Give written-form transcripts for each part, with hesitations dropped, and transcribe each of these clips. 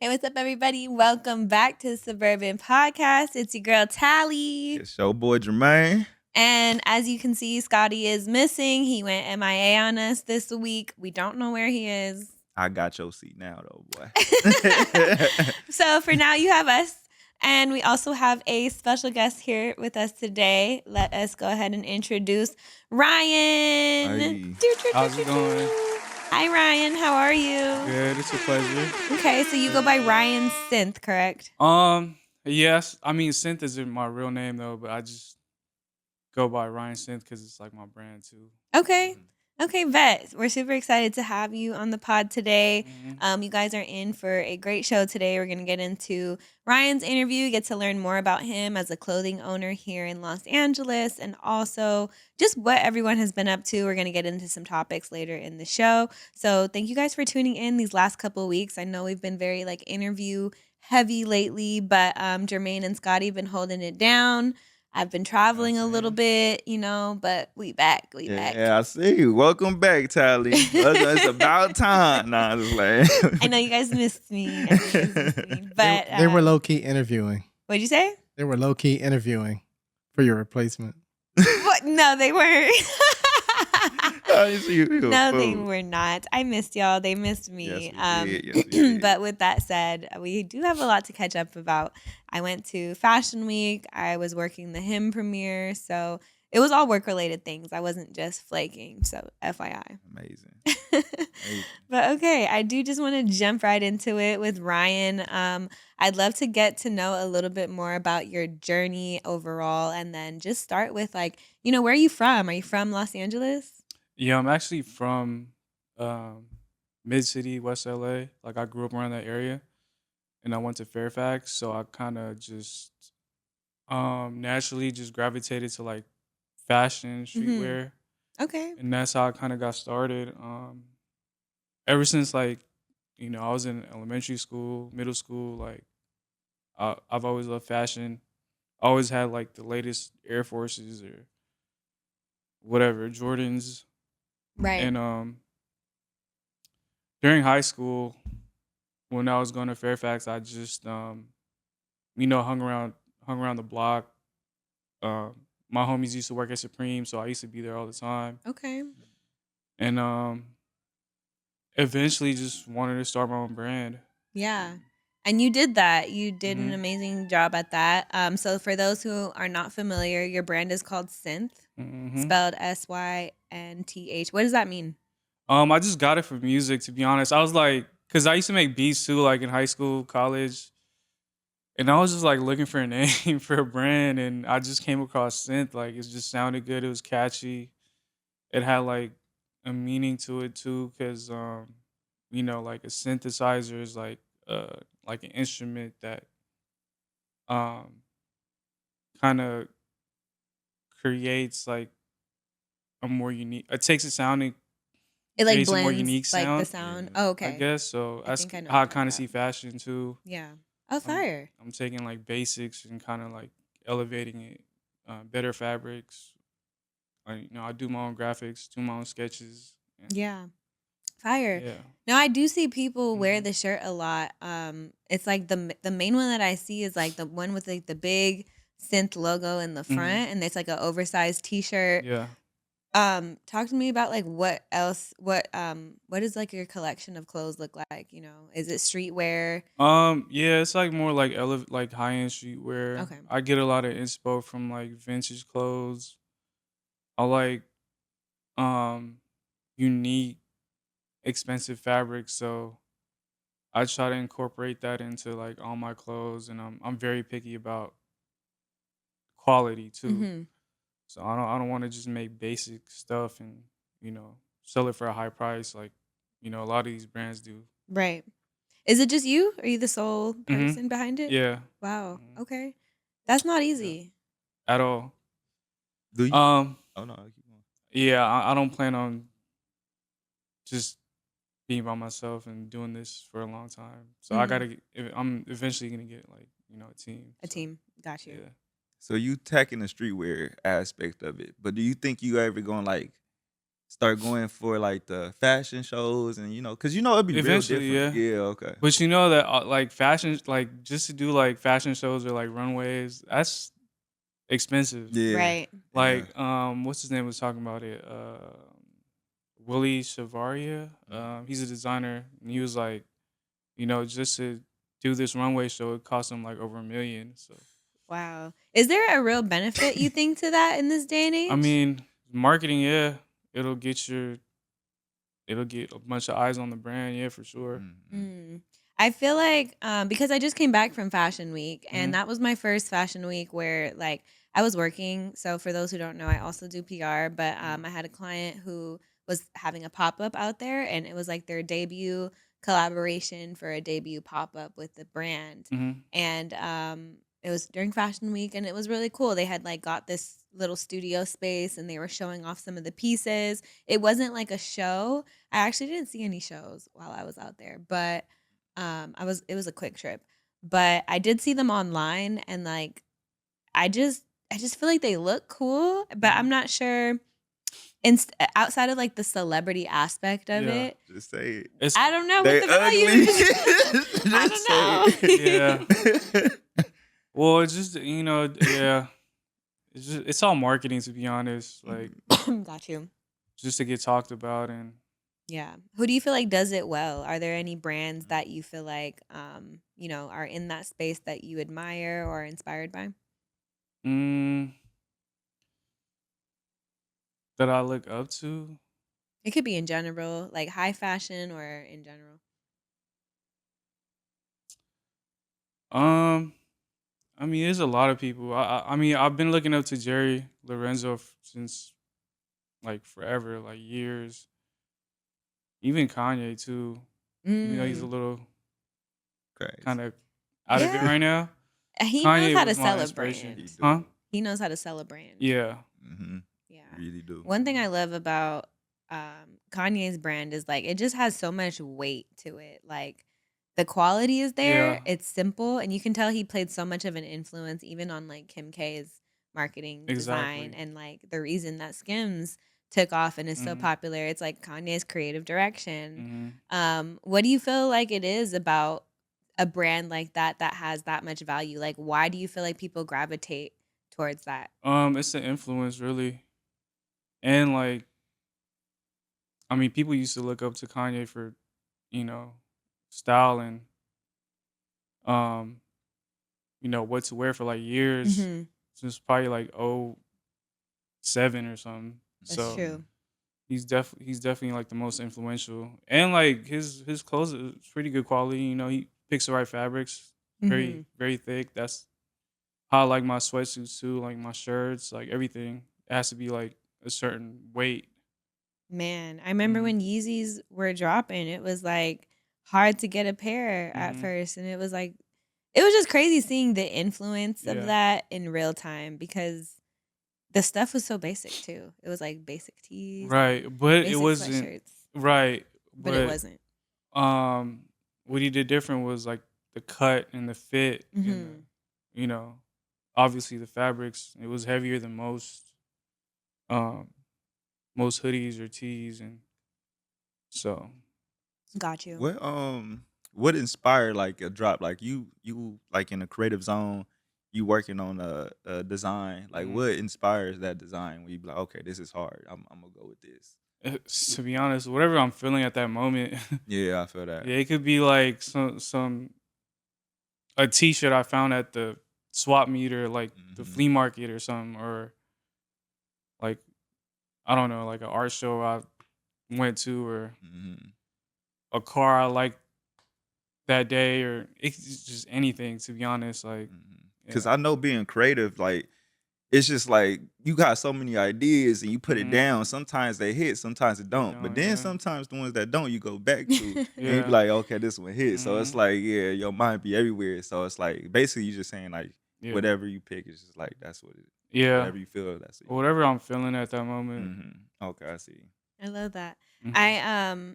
Hey, what's up, everybody? Welcome back to the SBRBN podcast. It's your girl, Tally. It's your boy, Jermaine. And as you can see, Scotty is missing. He went MIA on us this week. We don't know where he is. I got your seat now, though, boy. So for now, you have us. And we also have a special guest here with us today. Let us go ahead and introduce Ryan. Hey. How's it going? Hi, Ryan. How are you? Good, it's a pleasure. Okay, so you go by Ryan Synth, correct? Yes. I mean, Synth isn't my real name though, but I just go by Ryan Synth because it's like my brand too. Okay. Okay, bet. We're super excited to have you on the pod today. Mhm. You guys are in for a great show today. We're going to get into Ryan's interview, get to learn more about him as a clothing owner here in Los Angeles, and also just what everyone has been up to. We're going to get into some topics later in the show. So thank you guys for tuning in these last couple of weeks. I know we've been very interview heavy lately, but Jermaine and Scotty have been holding it down. I've been traveling a little bit, but we back. Yeah, I see you. Welcome back, Tally. It's about time. Nah, I'm just like. I know you guys missed me. But they were low-key interviewing. What'd you say? They were low-key interviewing for your replacement. What? No, they weren't. You No, they were not. I missed y'all. They missed me. Yes, we did. But with that said, we do have a lot to catch up about. I went to Fashion Week. I was working the hymn premiere. So it was all work-related things. I wasn't just flaking. So FYI. Amazing. But okay, I do just want to jump right into it with Ryan. I'd love to get to know a little bit more about your journey overall, and then just start with where are you from? Are you from Los Angeles? Yeah, I'm actually from Mid City, West LA. Like I grew up around that area, and I went to Fairfax, so I kind of just naturally just gravitated to like fashion, streetwear, Okay. and that's how I kind of got started. Ever since I was in elementary school, middle school, like I've always loved fashion. I always had like the latest Air Forces or whatever, Jordans. Right. And during high school, when I was going to Fairfax, I just hung around the block. My homies used to work at Supreme, so I used to be there all the time. Okay. And eventually just wanted to start my own brand. Yeah. And you did that. You did an Mhm. amazing job at that. So for those who are not familiar, your brand is called Synth, Mhm. spelled SYNTH. What does that mean? I just got it for music, to be honest. I was like, because I used to make beats too, like in high school, college. And I was just like looking for a name for a brand, and I just came across Synth. Like it just sounded good. It was catchy. It had like a meaning to it too, because like a synthesizer is like an instrument that um kind of creates like a more unique. It takes a sound and It creates a more blends unique the sound. sound. Yeah. Oh, I okay. guess so. I That's think I know how I what you're kind of talking see fashion too. Yeah. Oh, fire. I'm taking like basics and kind of like elevating it, better fabrics. I do my own graphics, do my own sketches. And Yeah. Fire. yeah. No, I do see people wear Mhm. the shirt a lot. It's like the main one that I see is like the one with like the big Synth logo in the Mhm. front, and it's like an oversized T-shirt. Yeah. Talk to me about like what else, what does like your collection of clothes look like? Is it streetwear? Yeah, it's like more like like high end streetwear. Okay. I get a lot of inspo from like vintage clothes. I like um unique, expensive fabrics, so I try to incorporate that into like all my clothes, and I'm very picky about quality too. Mm-hmm. So I don't want to just make basic stuff and sell it for a high price like a lot of these brands do. Right. Is it just you? Are you the sole Mhm. person behind it? Yeah. Wow. Mhm. Okay. That's not Yeah. easy. At all. Do you? Um. Oh, no. Keep going. Yeah. I don't plan on just being by myself and doing this for a long time. So I Mhm. gotta. I'm eventually gonna get like a team. A So, team. Got you. yeah. So you tackling the streetwear aspect of it, but do you think you ever gonna start going for like the fashion shows and because it'd be real Eventually, different. yeah. Yeah, okay. But you know that like fashion, like just to do like fashion shows or like runways, that's expensive. Yeah, Right. yeah. Like, what's his name was talking about it? Willie Chavaria. Mhm. He's a designer, and he was like, just to do this runway show, it cost him like over $1 million. So, Wow. Is there a real benefit you think to that in this day and I age? mean, marketing, yeah, it'll get your, it'll get a bunch of eyes on the brand, yeah, for sure. Mhm. Mm. I feel like because I just came back from Fashion Week, and Mhm. that was my first Fashion Week where like I was working. So for those who don't know, I also do PR, but Mhm. I had a client who was having a pop up out there, and it was like their debut collaboration for a debut pop up with the brand, Mhm. and it was during Fashion Week, and it was really cool. They had like got this little studio space, and they were showing off some of the pieces. It wasn't like a show. I actually didn't see any shows while I was out there, but it was a quick trip. But I did see them online, and like I just feel like they look cool, but I'm Mhm. not sure outside of like the celebrity aspect of Yeah, it. Just say it. it's I don't know what They the ugly. value. I Just say Yeah. it. well, it's just yeah, it's all marketing to be honest. Like Mhm. Got you. just to get talked about and Yeah. Who do you feel like does it well? Are there any brands that you feel like are in that space that you admire or are inspired by? mm, that I look up to. It could be in general, like high fashion or in general. Um, I mean, there's a lot of people. I mean, I've been looking up to Jerry Lorenzo since like forever, like years. Even Kanye too. Even though he's a Mm. little Crazy. kind of out of it Yeah. right now. He knows Kanye how was to my sell a inspiration. He brand. do. Huh? He knows how to sell a brand. Yeah. Mm-hmm. Yeah. Really do. One thing I love about Kanye's brand is like it just has so much weight to it. Like the quality is there, Yeah. it's simple, and you can tell he played so much of an influence even on like Kim K's marketing design Exactly. and like the reason that Skims took off and is so Mhm. popular. It's like Kanye's creative direction. Mhm. What do you feel like it is about a brand like that that has that much value? Like why do you feel like people gravitate towards that? It's an influence really, and like I mean, people used to look up to Kanye for you know style and um what to wear for like years Mhm. since probably like 07 or something. That's So true. he's definitely like the most influential, and like his clothes is pretty good quality. He picks the right fabrics, very Mhm. very thick. That's how I like my sweatsuits too, like my shirts, like everything. It has to be like a certain weight. Man, I remember Mhm. when Yeezys were dropping, it was like hard to get a pair at Mhm. first. And it was just crazy seeing the influence of Yeah. that in real time because the stuff was so basic too. It was like basic tees Right, and but it basic wasn't sweatshirts, right. but it But wasn't. um, what he did different was like the cut and the fit and Hmm. you know, obviously the fabrics. It was heavier than um most hoodies or tees, and so Got you. What inspired like a drop? Like you like in a creative zone, you working on a design. Like mhm. what inspires that design when you be like, okay, this is hard. I'm gonna go with this. To be honest, whatever I'm feeling at that moment, Yeah, I feel that. yeah, it could be like some a T-shirt I found at the swap meet or like the Hmm. flea market or something, or like I don't know, like an art show I went to, or Hmm. a car I liked that day, or it's just anything. To be honest, like Cause yeah, I know being creative, like it's just like you got so many ideas and you put it hmm down. Sometimes they hit, sometimes it they don't. But don't, then yeah, sometimes the ones that don't, you go back to and you be yeah, like, okay, this one hit. So it's hmm like, yeah, your mind be everywhere. So it's like basically you just saying like yeah, whatever you pick is just like that's what it. yeah, Whatever you feel, that's what you do. whatever I'm feeling at that moment. Okay, I see. I love that. Hmm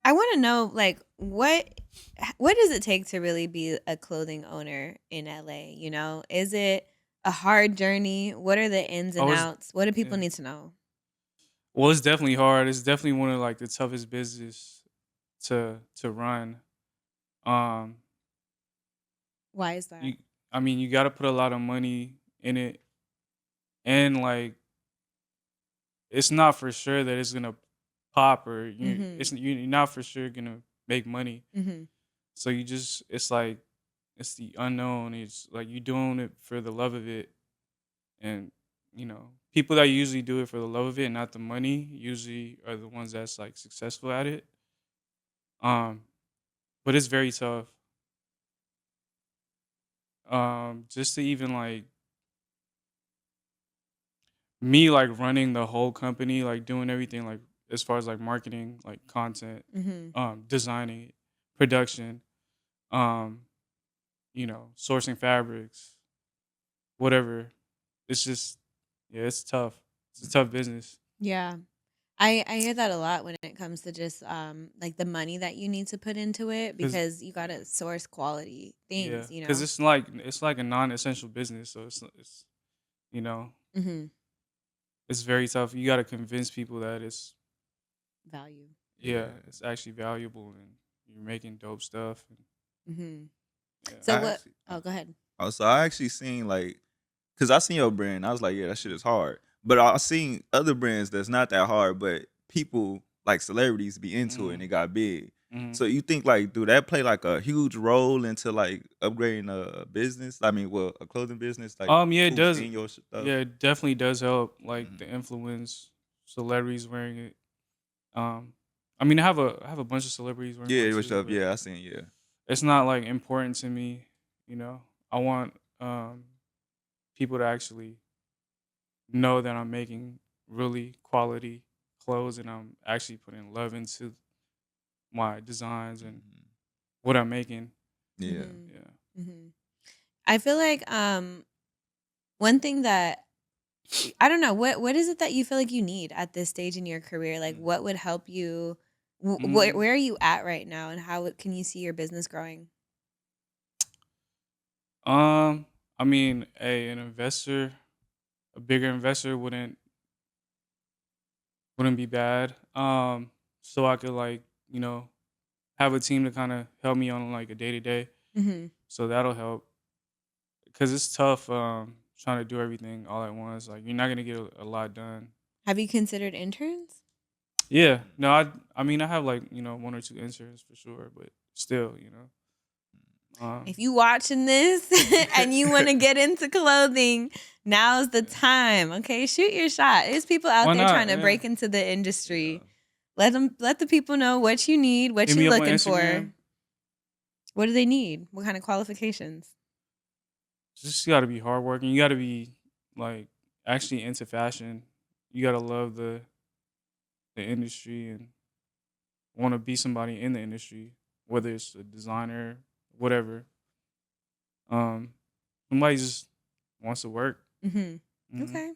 I want to know like what does it take to really be a clothing owner in LA, you know? Is it a hard journey? What are the ins I and was outs? What do people yeah. need to know? Well, it's definitely hard. It's definitely one of like the toughest business to run. Um, Why is that? you, I mean, you got to put a lot of money in it, and like it's not for sure that it's gonna pop or Mhm. you're not for sure gonna make money. Mhm. So it's like it's the unknown. It's like you're doing it for the love of it, and people that usually do it for the love of it, not the money, usually are the ones that's like successful at it. Um, but it's very tough. Just to even like me like running the whole company, like doing everything like as far as like marketing, like content, Mhm. designing it, production, um, sourcing fabrics, whatever. It's just yeah, it's tough. It's a tough business. Yeah. I hear that a lot when it comes to just like the money that you need to put into it Cause because you got to source quality yeah, things, you cause know. it's like a non-essential business, so it's you know Mhm. it's very tough. You got to convince people that it's Value. yeah, Yeah. it's actually valuable and you're making dope stuff. And, Mhm. yeah. So I what? actually, Oh, go ahead. so I actually seen like, cause I seen your brand. I was like, yeah, that shit is hard. But I seen other brands that's not that hard, but people like celebrities be into it and Mm-hmm. it got big. Mm-hmm. So you think like, do that play like a huge role into like upgrading a business? I mean, well, a clothing business, like Yeah, it people does. seeing your stuff. Yeah, it definitely does help. Like the Hmm. influence, celebrities wearing it. Um, I mean, I have a bunch of celebrities wearing Yeah, mine your too, stuff. but Yeah, I seen. Yeah. it's not like important to me. You know, I want people to actually know that I'm making really quality clothes and I'm actually putting love into my designs and Hmm. what I'm making. Yeah. Mhm. Yeah. Mhm. I feel like one thing that I don't know, what is it that you feel like you need at this stage in your career? Like what would help you Mm, where are you at right now and how can you see your business growing? I mean, an investor, a bigger investor wouldn't be bad. So I could like, have a team to kind of help me on like a day to day. Mhm. So that'll help because it's tough trying to do everything all at once. Like you're not gonna get a lot done. Have you considered interns? Yeah, no, I mean I have like one or two interns for sure, but still, If um, you watching this and you want to get into clothing, now's the yeah. time. Okay, shoot your shot. There's people out Why there not? trying to Yeah, break into the Yeah. industry. Let the people know what you need, what hit you me up on looking for. Instagram. What do they need? What kind of qualifications? Just got to be hardworking. You got to be like actually into fashion. You got to love the industry and want to be somebody in the industry, whether it's a designer, whatever. Um, Somebody just wants to work. Mhm. Hmm. Okay.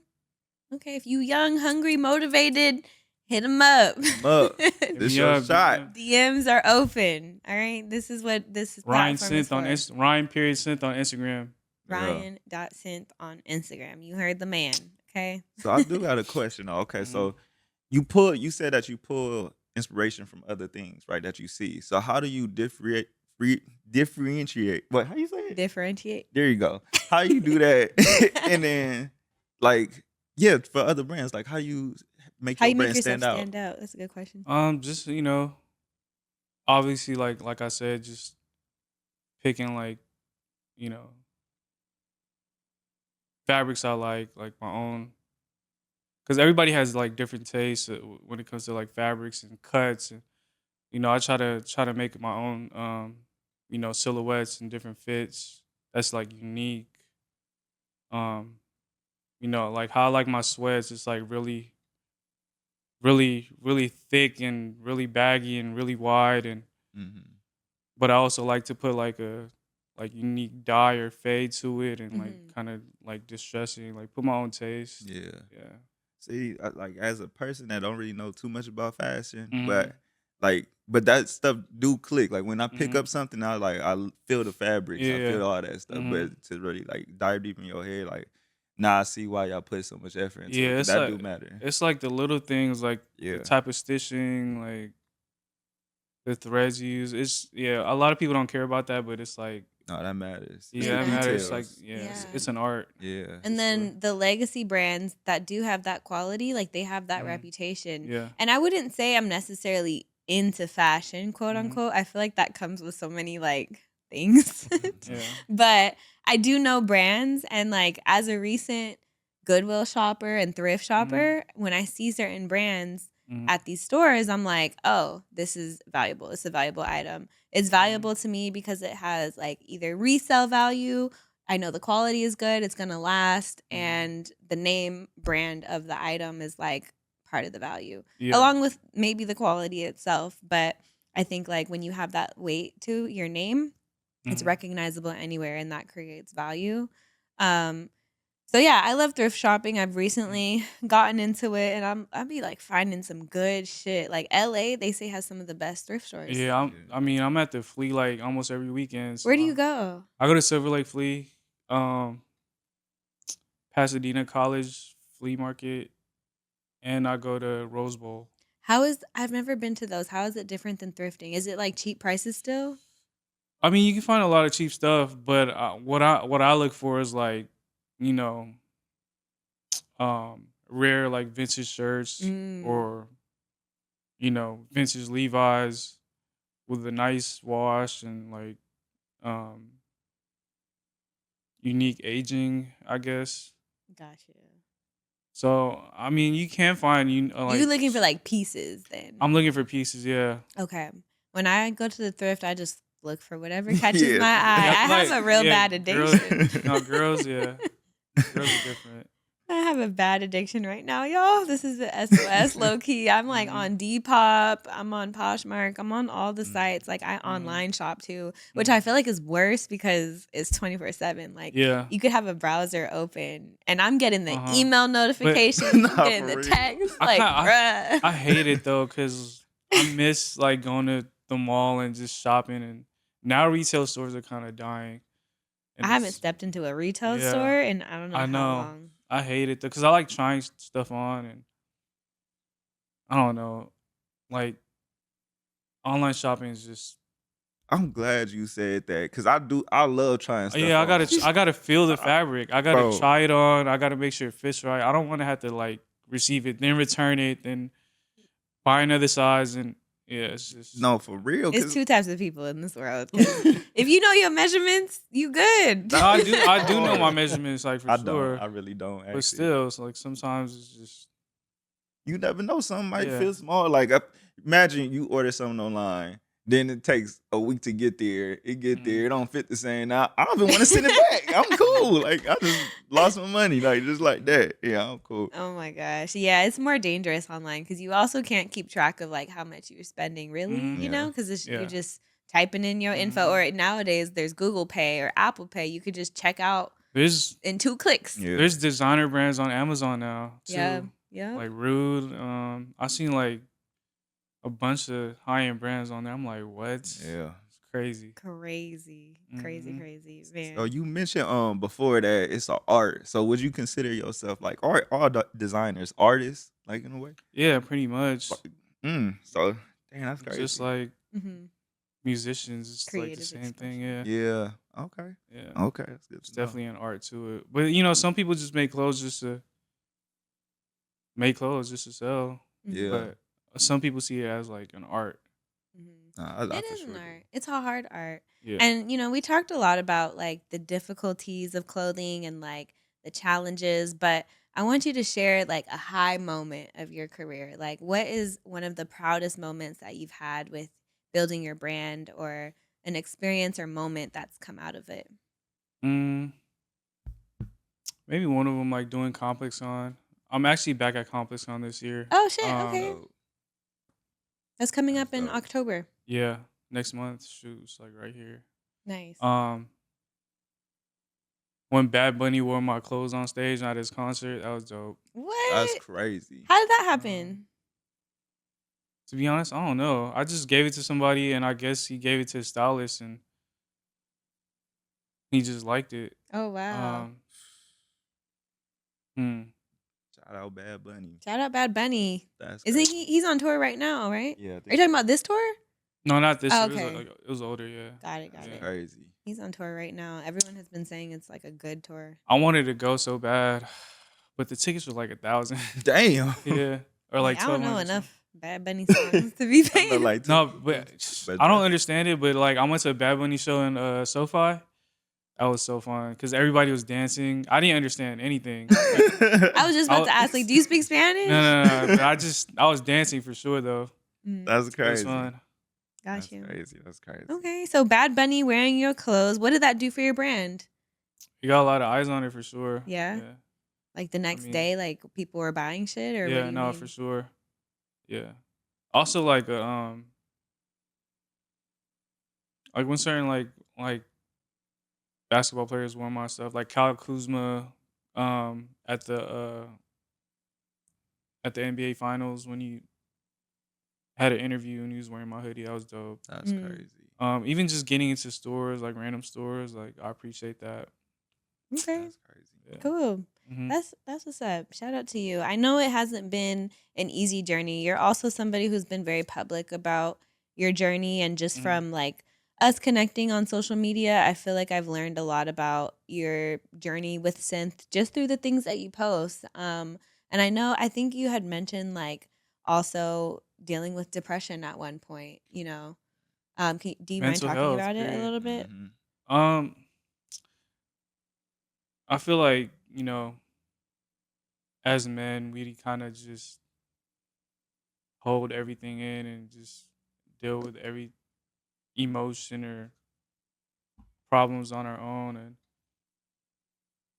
Okay, if you young, hungry, motivated, hit them up. Hit 'em up. Hit This me your up. shot. DMs are open. All right. This is what this Ryan platform is Synth on for. Ryan period Synth on Instagram. Yeah. Ryan.synth on Instagram. You heard the man. Okay. So I do got a question though. Okay, Hmm. so you said that you pull inspiration from other things, right? That you see. So how do you differentiate? What? How you say it? Differentiate. There you go. How you do that? And then, like, yeah, for other brands, like how you make How your you make brand yourself stand out? stand out? That's a good question. Just obviously like I said, just picking like you know fabrics I like my own, because everybody has like different tastes when it comes to like fabrics and cuts, and I try to make my own silhouettes and different fits that's like unique. Um, like how I like my sweats, it's like really, really, really thick and really baggy and really wide, and Hmm. but I also like to put like a like unique dye or fade to it and like Hmm. kind of like distressing, like put my own taste. Yeah. Yeah. See, like as a person that don't really know too much about fashion, Mhm. but but that stuff do click. Like when I pick Mhm. up something, I feel the fabrics, I Yeah. feel all that stuff. Mhm. But to really like dive deep in your head, like Nah, I see why y'all put so much effort into it. Yeah, 'Cause it's that do like matter. it's like the little things, like the Yeah. type of stitching, like the threads you use. It's a lot of people don't care about that, but it's like No, that matters. It's It the that matters. It's like matters. details. it's, Yeah. it's an art Yeah. And for sure. then the legacy brands that do have that quality, like they have that Mhm. reputation. Yeah. And I wouldn't say I'm necessarily into fashion, quote Mhm. unquote. I feel like that comes with so many like things. Yeah. But I do know brands, and like as a recent Goodwill shopper and thrift Mhm. shopper, when I see certain brands Mhm. at these stores, I'm like, oh, this is valuable. It's a valuable item. It's Mhm. valuable to me because it has like either resale value. I know the quality is good, it's gonna last, Mhm. and the name brand of the item is like part of the value, Yeah. along with maybe the quality itself. But I think like when you have that weight to your name, it's Mhm. recognizable anywhere, and that creates value. So yeah, I love thrift shopping. I've recently gotten into it, and I'll be like finding some good shit. Like LA, they say has some of the best thrift stores. Yeah, Yeah. I mean, I'm at the flea like almost every weekend. So Where do you go? I go to Silver Lake Flea, Pasadena College Flea Market, and I go to Rose Bowl. I've never been to those. How is it different than thrifting? Is it like cheap prices still? I mean, you can find a lot of cheap stuff, but what I look for is like, you know, rare like vintage shirts Mm, or vintage Levi's with a nice wash and like um unique aging, I guess. gotcha. So I mean, you can find You like looking for like pieces then? I'm looking for pieces, yeah. Okay. When I go to the thrift, I just look for whatever catches Yeah. my eye. Yeah, I have a real bad girls, addiction. no girls, yeah, girls are different. I have a bad addiction right now, y'all. This is the SOS low key. I'm like Mhm. on Depop, I'm on Poshmark, I'm on all the Mm. sites. Like I Mhm. online shop too, which I feel like is worse because it's 24/7. Like Yeah. you could have a browser open, and I'm getting the Uh-huh. email notifications, I'm Nah, getting for the real. text. I Like, kinda, bruh. I hate it though, cause I miss like going to the mall and just shopping, and now retail stores are kind of dying. I And haven't it's stepped into a retail yeah, store in I don't know I how know. long. I hate it though, cause I like trying stuff on, and I don't know, like online shopping is just I'm glad you said that because I love trying stuff yeah. on. I gotta feel the I- fabric. I gotta Bro, try it on. I gotta make sure it fits right. I don't want to have to like receive it, then return it, then buy another size, and yeah, it's just no, for real. It's Cause two types of people in this world. 'Cause if you know your measurements, you good. no, I do know my hard. measurements like for I don't. sure, I really don't but actually. still, it's like sometimes it's just You never know. Something might yeah. feel small. Like imagine you order something online, then it takes a week to get there. It get there, it Mhm. don't fit the same. Now I don't even want to send it back. I'm cool. Like I just lost my money, like just like that. Yeah, I'm cool. Oh my gosh. Yeah, it's more dangerous online because you also can't keep track of like how much you're spending really, Mhm. you know, Yeah, because you're Yeah. just typing in your info. Mhm. Or nowadays there's Google Pay or Apple Pay. You could just check out There's in 2 clicks. yeah. there's designer brands on Amazon now Yeah. too, Yeah. like Rude. I seen like a bunch of high end brands on there. I'm like, what? Yeah. It's crazy. Crazy. Crazy, Mhm. crazy. So Man. you mentioned before that it's a art. So would you consider yourself like all designers artists like in a way? Yeah, pretty much. Like, so damn, that's Just crazy. like Hmm. musicians, it's like the Creative same thing. expression. Yeah, Yeah. Okay. yeah. Okay. That's good It's to know. definitely an art to it. But some people just make clothes just to make clothes just to sell. Hmm. Yeah. But some people see it as like an art. Nah, I It for is an sure do. art. It's a hard art. Yeah. And, we talked a lot about like the difficulties of clothing and like the challenges, but I want you to share like a high moment of your career. Like, what is one of the proudest moments that you've had with building your brand, or an experience or moment that's come out of it? Mm, maybe one of them like doing Complex on. I'm actually back at Complex on this year. Oh, shit. Okay. So That's coming that's up in dope. October. Yeah, next month. Shoot, it's like right here. Nice. When Bad Bunny wore my clothes on stage at his concert, that was dope. That's What? crazy. How did that Um, happen? to be honest, I don't know. I just gave it to somebody, and I guess he gave it to his stylist, and he just liked it. Oh, wow. Um, Hmm. Shout out Bad Bunny. Shout out Bad Bunny. That's Isn't crazy. he's on tour right now, right? Yeah, I Are you think talking so. about this tour? No, not this Oh, year. okay. It was older, yeah. Got it. That's Yeah. crazy. He's on tour right now. Everyone has been saying it's like a good tour. I wanted to go so bad, but the tickets were like 1,000. Damn. Yeah, or like I don't 1,200 know or something. enough Bad Bunny songs to be I know paid. like two No, people, but I don't understand it. But like, I went to a Bad Bunny show in SoFi. That was so fun because everybody was dancing. I didn't understand anything. I was just about to ask, like, do you speak Spanish? No. But I was dancing for sure though. That's It was crazy. fun. Got That's you. crazy. That's crazy. Okay, so Bad Bunny wearing your clothes. What did that do for your brand? You got a lot of eyes on it for sure. Yeah? Like the next mean- day, like people were buying shit, or what do Yeah, you no, mean? for sure. Yeah. Also, like when certain like basketball players wore my stuff, like Kyle Kuzma, at the NBA Finals when he had an interview and he was wearing my hoodie. That was dope. That's crazy. Even just getting into stores, like random stores, like I appreciate that. Okay, That's crazy. Yeah. cool. Mhm. That's what's up. Shout out to you. I know it hasn't been an easy journey. You're also somebody who's been very public about your journey, and just Mhm. from like us connecting on social media, I feel like I've learned a lot about your journey with Synth just through the things that you post. And I think you had mentioned like also dealing with depression at one point. Do you mind Mental talking health, about it a period. little bit? Mhm. I feel like, as men, we kind of just hold everything in and just deal with every emotion or problems on our own. And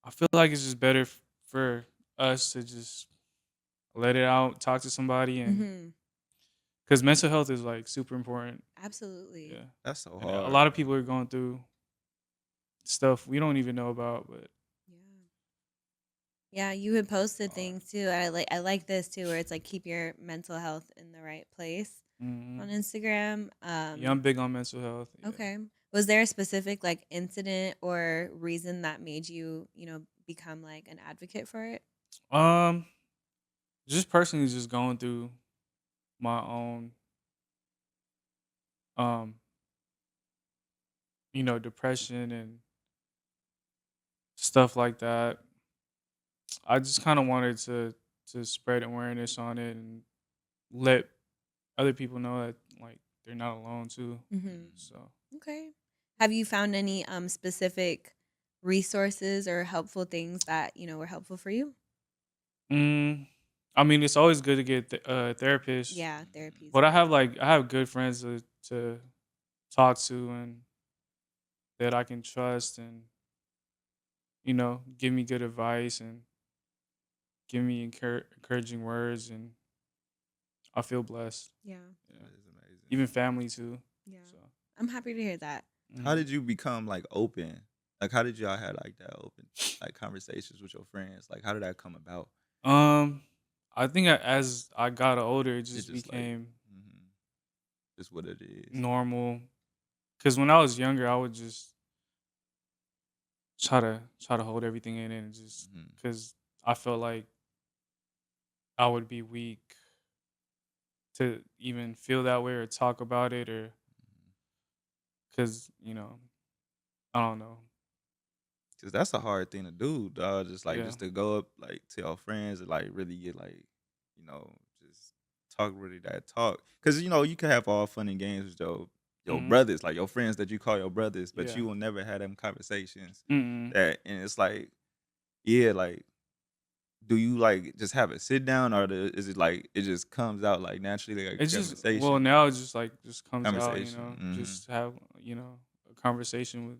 I feel like it's just better for us to just let it out, talk to somebody, and Mm-hmm. because mental health is like super important. Absolutely. Yeah. That's so And hard. a lot of people are going through stuff we don't even know about, but Yeah, you had posted things too. I like this too, where it's like keep your mental health in the right place on Instagram. yeah, I'm big on mental health. Yeah. Okay. Was there a specific like incident or reason that made you, become like an advocate for it? Just personally, just going through my own, um, depression and stuff like that. I just kind of wanted to spread awareness on it and let other people know that like they're not alone too. Mm-hmm. So Okay. Have you found any specific resources or helpful things that were helpful for you? I mean, it's always good to get a therapist. Yeah, therapy. But I have good friends to talk to and that I can trust and give me good advice and give me encouraging words, and I feel blessed. Yeah. Yeah. That is amazing. Even family too. Yeah. So I'm happy to hear that. How did you become like open? Like, how did y'all have like that open like conversations with your friends? Like, how did that come about? I think as I got older, it just just, like, became Just what it is. normal. Because when I was younger, I would just try to hold everything in and just because I felt like I would be weak to even feel that way or talk about it, or because I don't know. Cause that's a hard thing to do, dog. Just like Yeah. just to go up like to your friends and like really get like, just talk really that talk. Cause you can have all fun and games with your brothers, like your friends that you call your brothers, but Yeah. you will never have them conversations Mm-mm. and it's like, yeah, like, do you like just have a sit down or is it like it just comes out like naturally like It's just conversation? now it's just comes out, Conversation, mhm. just have a conversation with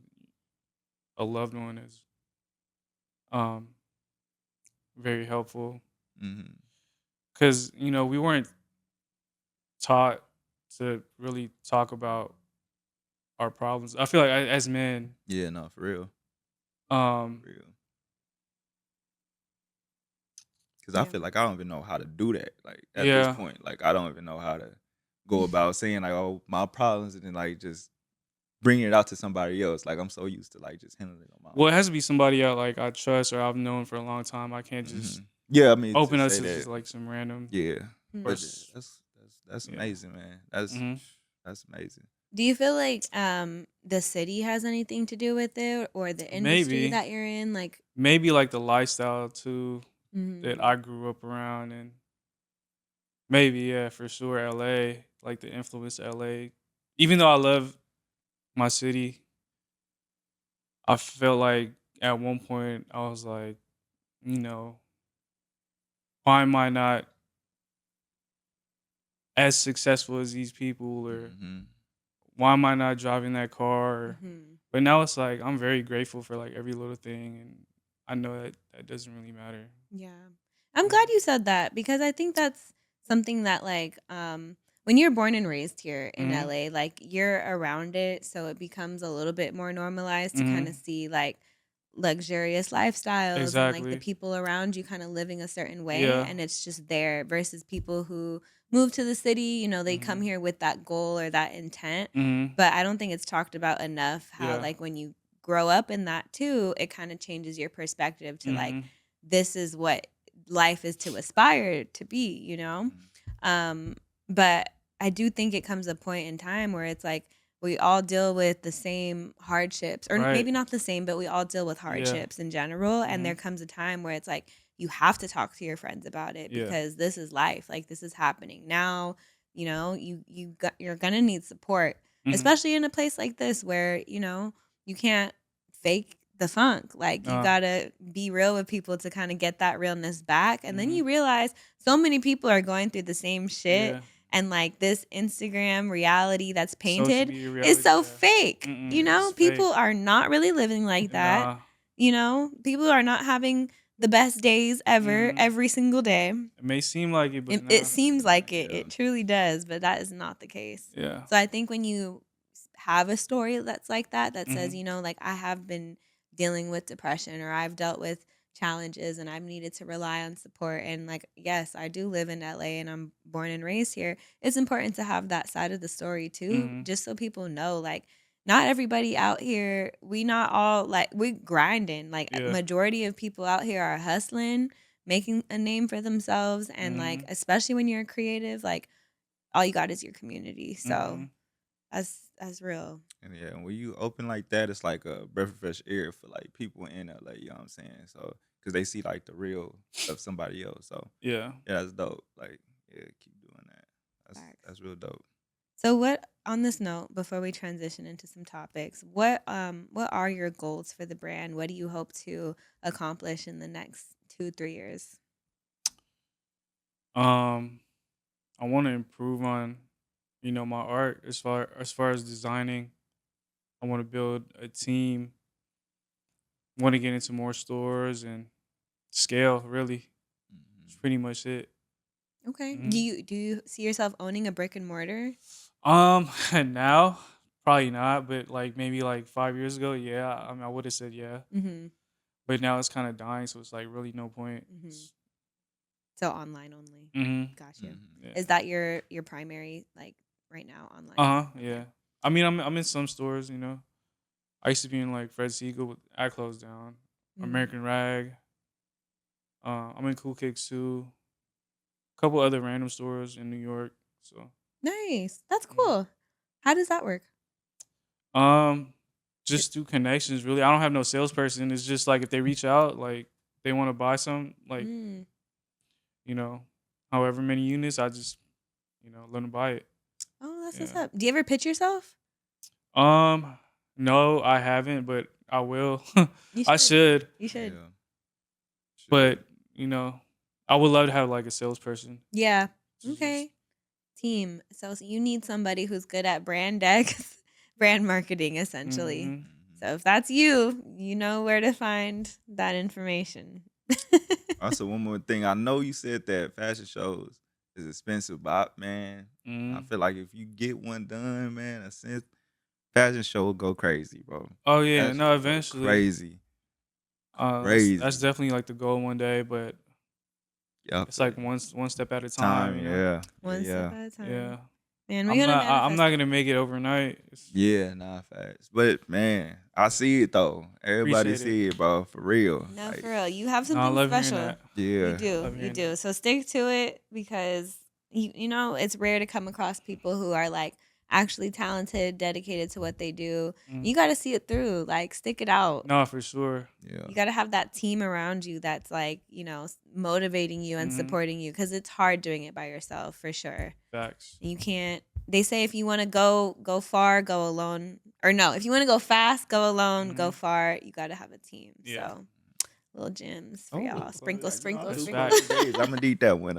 a loved one is very helpful Mm-hmm. because we weren't taught to really talk about our problems. I feel like as men, Yeah, no, for real. um, Real. Cause I feel like I don't even know how to do that. Like at Yeah. this point, like I don't even know how to go about saying like, oh, my problems, and then like just bringing it out to somebody else. Like I'm so used to like just handling it on my Well, it own. has to be somebody like I trust or I've known for a long time. I can't just Yeah, I mean to open up say to just that. like some random Yeah, but person. that's Yeah. amazing, man. That's amazing. Do you feel like the city has anything to do with it or the industry Maybe. that you're in? Like, Maybe like the lifestyle too mhm. that I grew up around, and maybe, yeah, for sure LA, like the influence of LA. Even though I love my city, I felt like at one point I was like, you know, why am I not as successful as these people, or Hmm. why am I not driving that car? Mhm. But now it's like I'm very grateful for like every little thing, and I know that that doesn't really matter. Yeah. I'm glad you said that because I think that's something that like when you're born and raised here in Mm-hmm. LA, like you're around it, so it becomes a little bit more normalized to kind Mm-hmm. of see like luxurious lifestyles and like the Exactly. people around you kind of living a certain way, Yeah. and it's just there versus people who move to the city, they come Mm-hmm. here with that goal or that intent. Mm-hmm. But I don't think it's talked about enough how Yeah. like when you grow up in that too, it kind of changes your perspective to like Mm-hmm. this is what life is to aspire to be. Um, but I do think it comes a point in time where it's like we all deal with the same hardships, or Right. maybe not the same, but we all deal with Yeah. hardships in general. And Mm-hmm. there comes a time where it's like you have to talk to your friends about it Yeah. because this is life. Like this is happening now. You're gonna need support, Mm-hmm. especially in a place like this where you can't fake the funk. Like you gotta be real with people to kind of get that realness back. And then Mm-hmm. you realize so many people are going through the same shit. Yeah. And like this Instagram reality that's Social painted media is reality. so Yeah. fake. It's People fake. are not really living like that. Nah. People are not having the best days ever, Mm-hmm. every single day. It may seem like it, but It nah. seems like it. Yeah. It truly does, but that is not the case. Yeah. So I think when you have a story that's like that says, Mm-hmm. like I have been dealing with depression or I've dealt with challenges and I've needed to rely on support, and like yes, I do live in LA and I'm born and raised here. It's important to have that side of the story too, Mm-hmm. just so people know like not everybody out here, we not all like we grinding. Like Yeah. majority of people out here are hustling, making a name for themselves, and like Mm-hmm. especially when you're a creative, like all you got is your community. So Mm-hmm. that's real. And yeah, when you open like that, it's like a breath of fresh air for like people in LA. You know what I'm saying? So because they see like the real of somebody else. So Yeah. yeah, that's dope. Like yeah, keep doing that. Facts. That's real dope. So what on this note, before we transition into some topics, what are your goals for the brand? What do you hope to accomplish in the next 2-3 years? I want to improve on, my art as far as designing. I want to build a team. Want to get into more stores and scale. Really, it's Mhm. pretty much it. Okay. Hmm. Do you see yourself owning a brick and mortar? Now probably not, but like maybe like 5 years ago, yeah. I mean, I would have said yeah, Mm-hmm. but now it's kind of dying, so it's like really no point. Mm-hmm. So online only. Mm-hmm. Got you. Mhm. Yeah. Is that your primary like right now online? Uh-huh. Yeah. I mean, I'm in some stores. I used to be in like Fred Siegel, but I closed down. Mhm. American Rag. I'm in Cool Kicks too. A couple other random stores in New York. So, Nice. That's mhm. cool. How does that work? Just through connections. Really, I don't have no salesperson. It's just like if they reach out, like they want to buy some, like Mm. you know, however many units, I just let them buy it. Oh, that's what's Yeah. up. Do you ever pitch yourself? No, I haven't, but I will. You I should, You should. Yeah. but I would love to have like a salesperson. Yeah. Just- Okay. Team. So you need somebody who's good at brand decks, brand marketing, essentially. Mhm. So if that's you, you know where to find that information. Also, one more thing. I know you said that fashion shows is expensive, but man, I Mhm. feel like if you get one done, man, a Synth fashion show will go crazy, bro. Oh yeah, That no, shit go eventually. crazy, That's crazy. definitely like the goal one day, but Yeah, I it's feel like you. one step at a Time, time. yeah, One yeah. step at a time. Yeah. Man, we're gonna I'm manifest not it. gonna make it overnight. Yeah, nah, facts. But man, I see it though. Everybody Appreciate see it, bro. For real. No, Like, for real. You have No, I something love hearing special. that. You yeah. do. Love You hearing do. that. So stick to it because you know it's rare to come across people who are like actually talented, dedicated to what they do. Mm. You got to see it through. Like stick it out. No, for sure. Yeah. You got to have that team around you that's like, motivating you and Mhm. supporting you because it's hard doing it by yourself for sure. Facts. You can't. They say if you want to go far, go alone. Or no, if you want to go fast, go alone. Go Mhm. far. You got to have a team. Yeah. So little gems for Oh, y'all. Sprinkle, like, sprinkle, That's sprinkle. facts. I'm gonna need that one.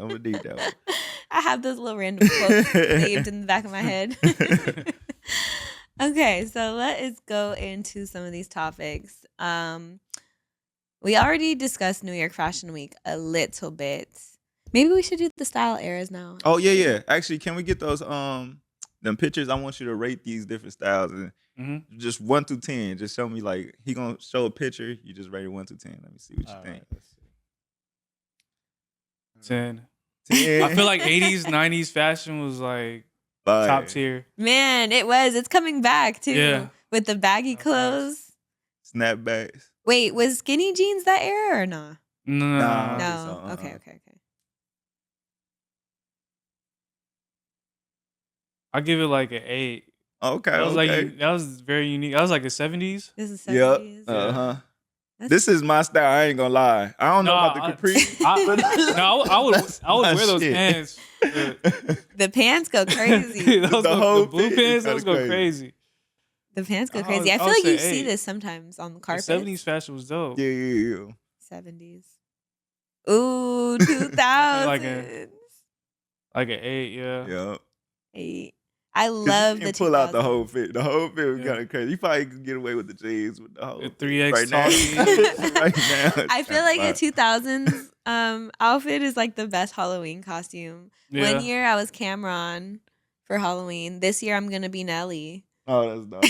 I have those little random quotes saved in the back of my head. Okay, so let us go into some of these topics. We already discussed New York Fashion Week a little bit. Maybe we should do the style eras now. Oh yeah. Actually, can we get those them pictures? I want you to rate these different styles and Mhm. just 1 through 10. Just show me like he gonna show a picture. You just rate it 1 through 10. Let me see what you think. let's see. 10. 10. I feel like 80s, 90s fashion was like Fire. top tier. Man, it was. It's coming back too. Yeah. With the baggy That's clothes. Snapbacks. Wait, was skinny jeans that era or not? No. Nah. No. so, Okay. I give it like an 8. Okay. That was okay. like that was very unique. That was like a 70s. This is Yep. 70s. Uh-huh. That's- This is my style. I ain't gonna lie. I don't know about the capri. I would That's wear my those shit. pants. The pants go crazy. Those The whole the blue fit is pants, kinda those go crazy. crazy. The pants go I crazy. I would feel like say you see 8. this sometimes on the The carpet. 70s fashion was dope. Yeah. 70s. Ooh, 2000s. Like an 8, yeah. Yeah. 8. I 'Cause love you the can pull out the 2000s. whole fit. The whole fit was Yeah. kind of crazy. You probably could get away with the jeans with the whole The fit 3X right now. talkie. right now. I feel like a 2000s outfit is like the best Halloween costume. Yeah. One year I was Cameron for Halloween. This year I'm going to be Nelly. Oh, that's dope.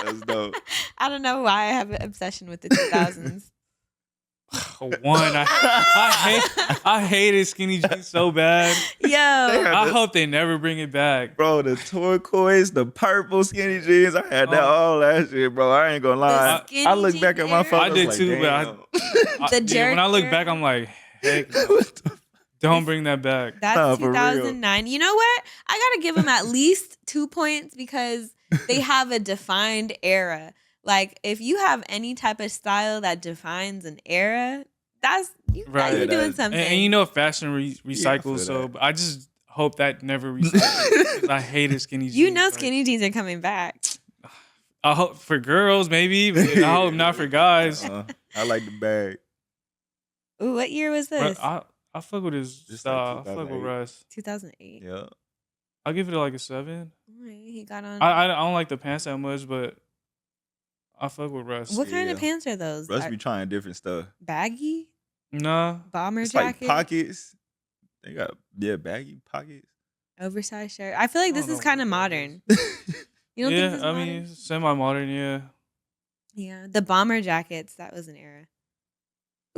That's dope. I don't know why I have an obsession with the 2000s. I hated skinny jeans so bad. Yo, I hope they never bring it back. Bro, the turquoise, the purple skinny jeans, I had that Oh. all last year, bro. I ain't gonna lie. skinny I look back jean at my era? photos I did like, too, but damn. The jerk when I look era? back, I'm like, heck, no. What the- Don't bring that back. that's Nah, for real. 2009. You know what? I got to give them at least 2 points because they have a defined era. Like, if you have any type of style that defines an era, you're Right. doing That's- something. And you know, fashion recycles, feel so that. I just hope that never recycles. 'Cause I hated skinny jeans. you know Like, skinny jeans are coming back. I hope for girls, maybe, but I hope not for guys. I like the bag. Ooh, what year was But this? I fuck with his Just like style. I fuck with 2008. Russ. 2008. Yeah. I'll give it like a 7. Alright, he got on. I don't like the pants that much, but I fuck with Russ. What kind of Yeah. pants are those? Russ Are be trying different stuff. baggy Nah. bomber It's jacket, like pockets. They got baggy pockets. oversized shirt. I feel like I this don't is know kind of what that is. modern. You don't Yeah, think this is I modern? mean, semi-modern, yeah. Yeah, the bomber jackets. That was an era.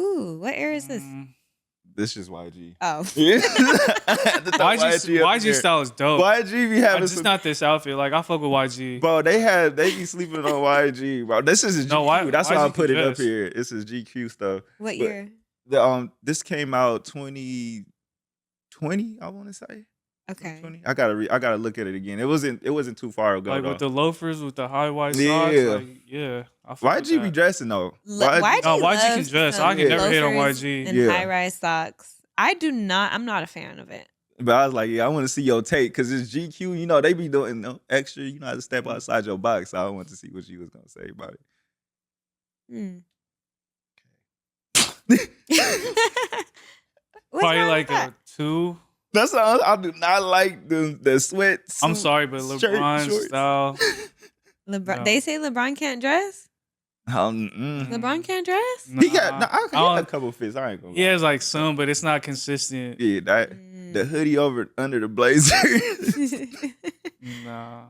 Ooh, what era is this? This is YG. Oh, Yeah. The YG style is dope. YG be having Just some. not this outfit. Like, I fuck with YG. Bro, they be sleeping on YG, bro. This is his GQ. No, That's why I YG put it can up dress. here. This is GQ stuff. what But- year? This came out 2020, I want to say. Okay. 20. I gotta look at it again. It wasn't too far ago. Like, though. with the loafers, with the high white socks. Yeah. Like, yeah. I fuck with YG be that. dressing though. YG No, YG can loves dress. some I can never hate on loafers YG. and Yeah. high-rise socks. I'm not a fan of it. But I was like, yeah, I want to see your take because it's GQ. You know, they be doing extra. You know how to step outside your box. So I want to see what you was gonna say about it. Hmm. What's Probably wrong like with that? a 2. That's all. I do not like the sweat. I'm suit, sorry, but shirt, LeBron shorts. style. LeBron. No. They say LeBron can't dress. Mm-hmm. LeBron can't dress. He got. Nah, I got a couple fits. I ain't gonna. He has like some, but it's not consistent. Yeah, that the hoodie under the blazer. Nah.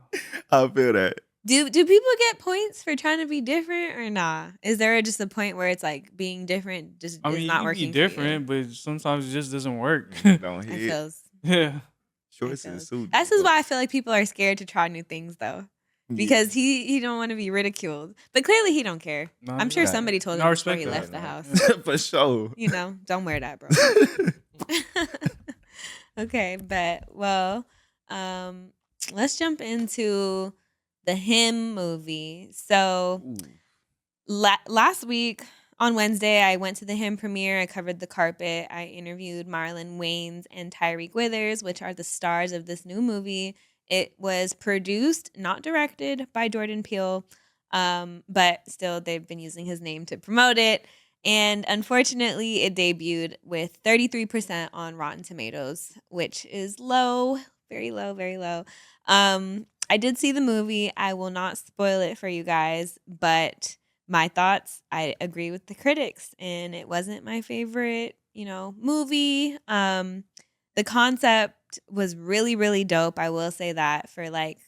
I feel that. Do people get points for trying to be different or nah? Is there just a point where it's like being different just I is mean, not you working can be different, but sometimes it just doesn't work. Don't for you? I hit. feels Yeah. Shorts is suit. This is why I feel like people are scared to try new things though. Because he don't want to be ridiculed. But clearly he don't care. No, I'm sure yeah. somebody told No, him I before respect he that. left the Yeah, house. no. For sure. You know, don't wear that, bro. Okay, but well, let's jump into the Him movie. So Ooh. last week on Wednesday, I went to the Him premiere. I covered the carpet. I interviewed Marlon Wayans and Tyreek Withers, which are the stars of this new movie. It was produced, not directed, by Jordan Peele, but still they've been using his name to promote it. And unfortunately, it debuted with 33% on Rotten Tomatoes, which is low, very low, very low. I did see the movie. I will not spoil it for you guys, but my thoughts, I agree with the critics, and it wasn't my favorite, movie. The concept was really, really dope. I will say that for like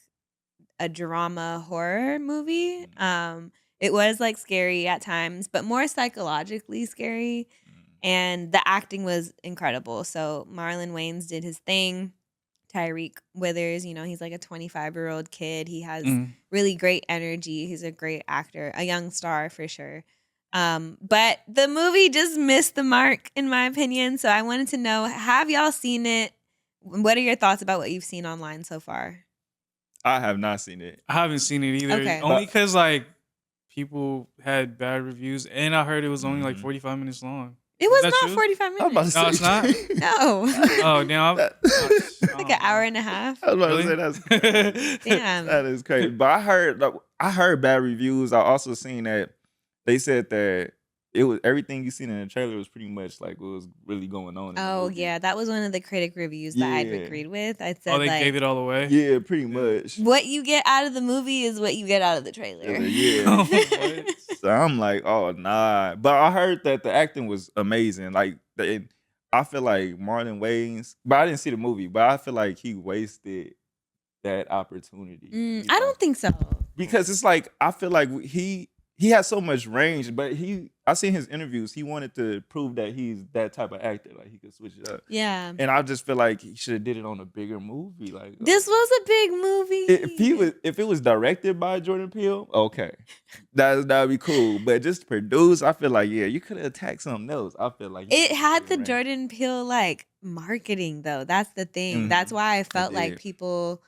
a drama horror movie. It was like scary at times, but more psychologically scary. And the acting was incredible. So Marlon Wayans did his thing. Tyreek Withers, he's like a 25-year-old kid. He has really great energy. He's a great actor, a young star for sure. But the movie just missed the mark, in my opinion. So I wanted to know, have y'all seen it? What are your thoughts about what you've seen online so far? I have not seen it. I haven't seen it either. Okay. Only because like people had bad reviews, and I heard it was only like 45 minutes long. It was that not true? 45 I was about minutes. to No, it's not? No. Oh, damn. Like an hour and a half. I was about Really? to say that's crazy. Damn. That is crazy. But I heard bad reviews. I also seen that they said that it was everything you seen in the trailer was pretty much like what was really going on. In the Oh, movie. yeah. That was one of the critic reviews that I'd Yeah. agreed with. I said, Oh, they like, gave it all away? Yeah, pretty much. what you get out of the movie is what you get out of the trailer. Yeah. What? So I'm like, oh nah. But I heard that the acting was amazing. Like I feel like Marlon Wayans, but I didn't see the movie, but I feel like he wasted that opportunity. you I know? don't think so. Because it's like I feel like he has so much range, but I seen his interviews. He wanted to prove that he's that type of actor, like he could switch it up. Yeah. And I just feel like he should have did it on a bigger movie. Like This was a big movie. if it was directed by Jordan Peele, okay, that'd be cool. But just produced, I feel like you could have attacked something else. I feel like It had the range. Jordan Peele like marketing though. That's the thing. Mhm. That's why I felt like did. people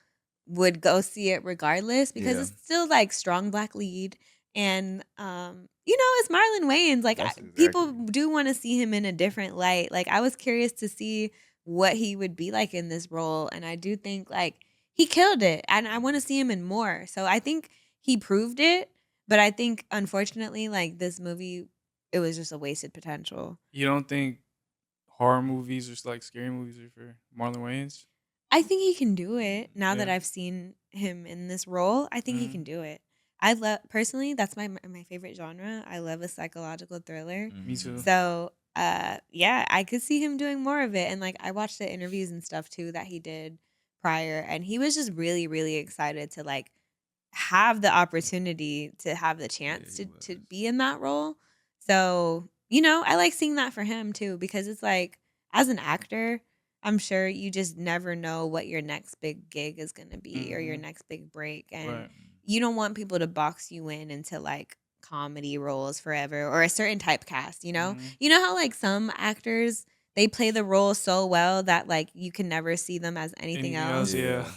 would go see it regardless because Yeah. it's still like strong black lead and it's Marlon Wayans. Like That's people exactly. do want to see him in a different light. Like I was curious to see what he would be like in this role, and I do think like he killed it, and I want to see him in more. So I think he proved it, but I think unfortunately, like this movie, it was just a wasted potential. You don't think horror movies or like scary movies are for Marlon Wayans? I think he can do it now that Yeah. I've seen him in this role. I think he Mhm. can do it. I love personally. That's my favorite genre. I love a psychological thriller. Me too. So, yeah, I could see him doing more of it. And like, I watched the interviews and stuff too that he did prior, and he was just really, really excited to like have the opportunity to have the chance he to was. be in that role. So, I like seeing that for him too because it's like as an actor, I'm sure you just never know what your next big gig is going to be or your Mhm. next big break, and Right. you don't want people to box you in into like comedy roles forever or a certain typecast, Mhm. You know how like some actors they play the role so well that like you can never see them as anything else. Yeah.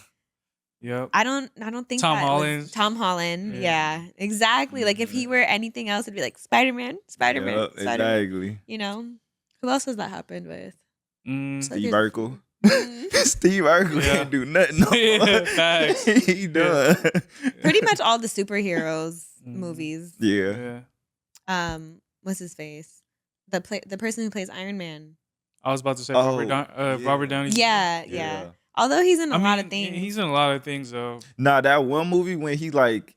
Yep. I don't think Tom that was Holland. Tom Holland. Yeah. Yeah, exactly. Like if he Mhm. were anything else, it'd be like Spider-Man, Spider-Man, Yup, Spider-Man. exactly. Who else has that happened with? It's like Steve there's- Urkel. Mm. Steve Urkel Yeah. can't do nothing. No Yeah, more. facts. He done. Pretty much all the superheroes Mhm. movies. Yeah. Yeah. What's his face? The person who plays Iron Man. I was about to say Oh, Robert yeah. Downey. Jr. Yeah. Although he's in a I lot mean, of things. he's in a lot of things though. Nah, that one movie when he black.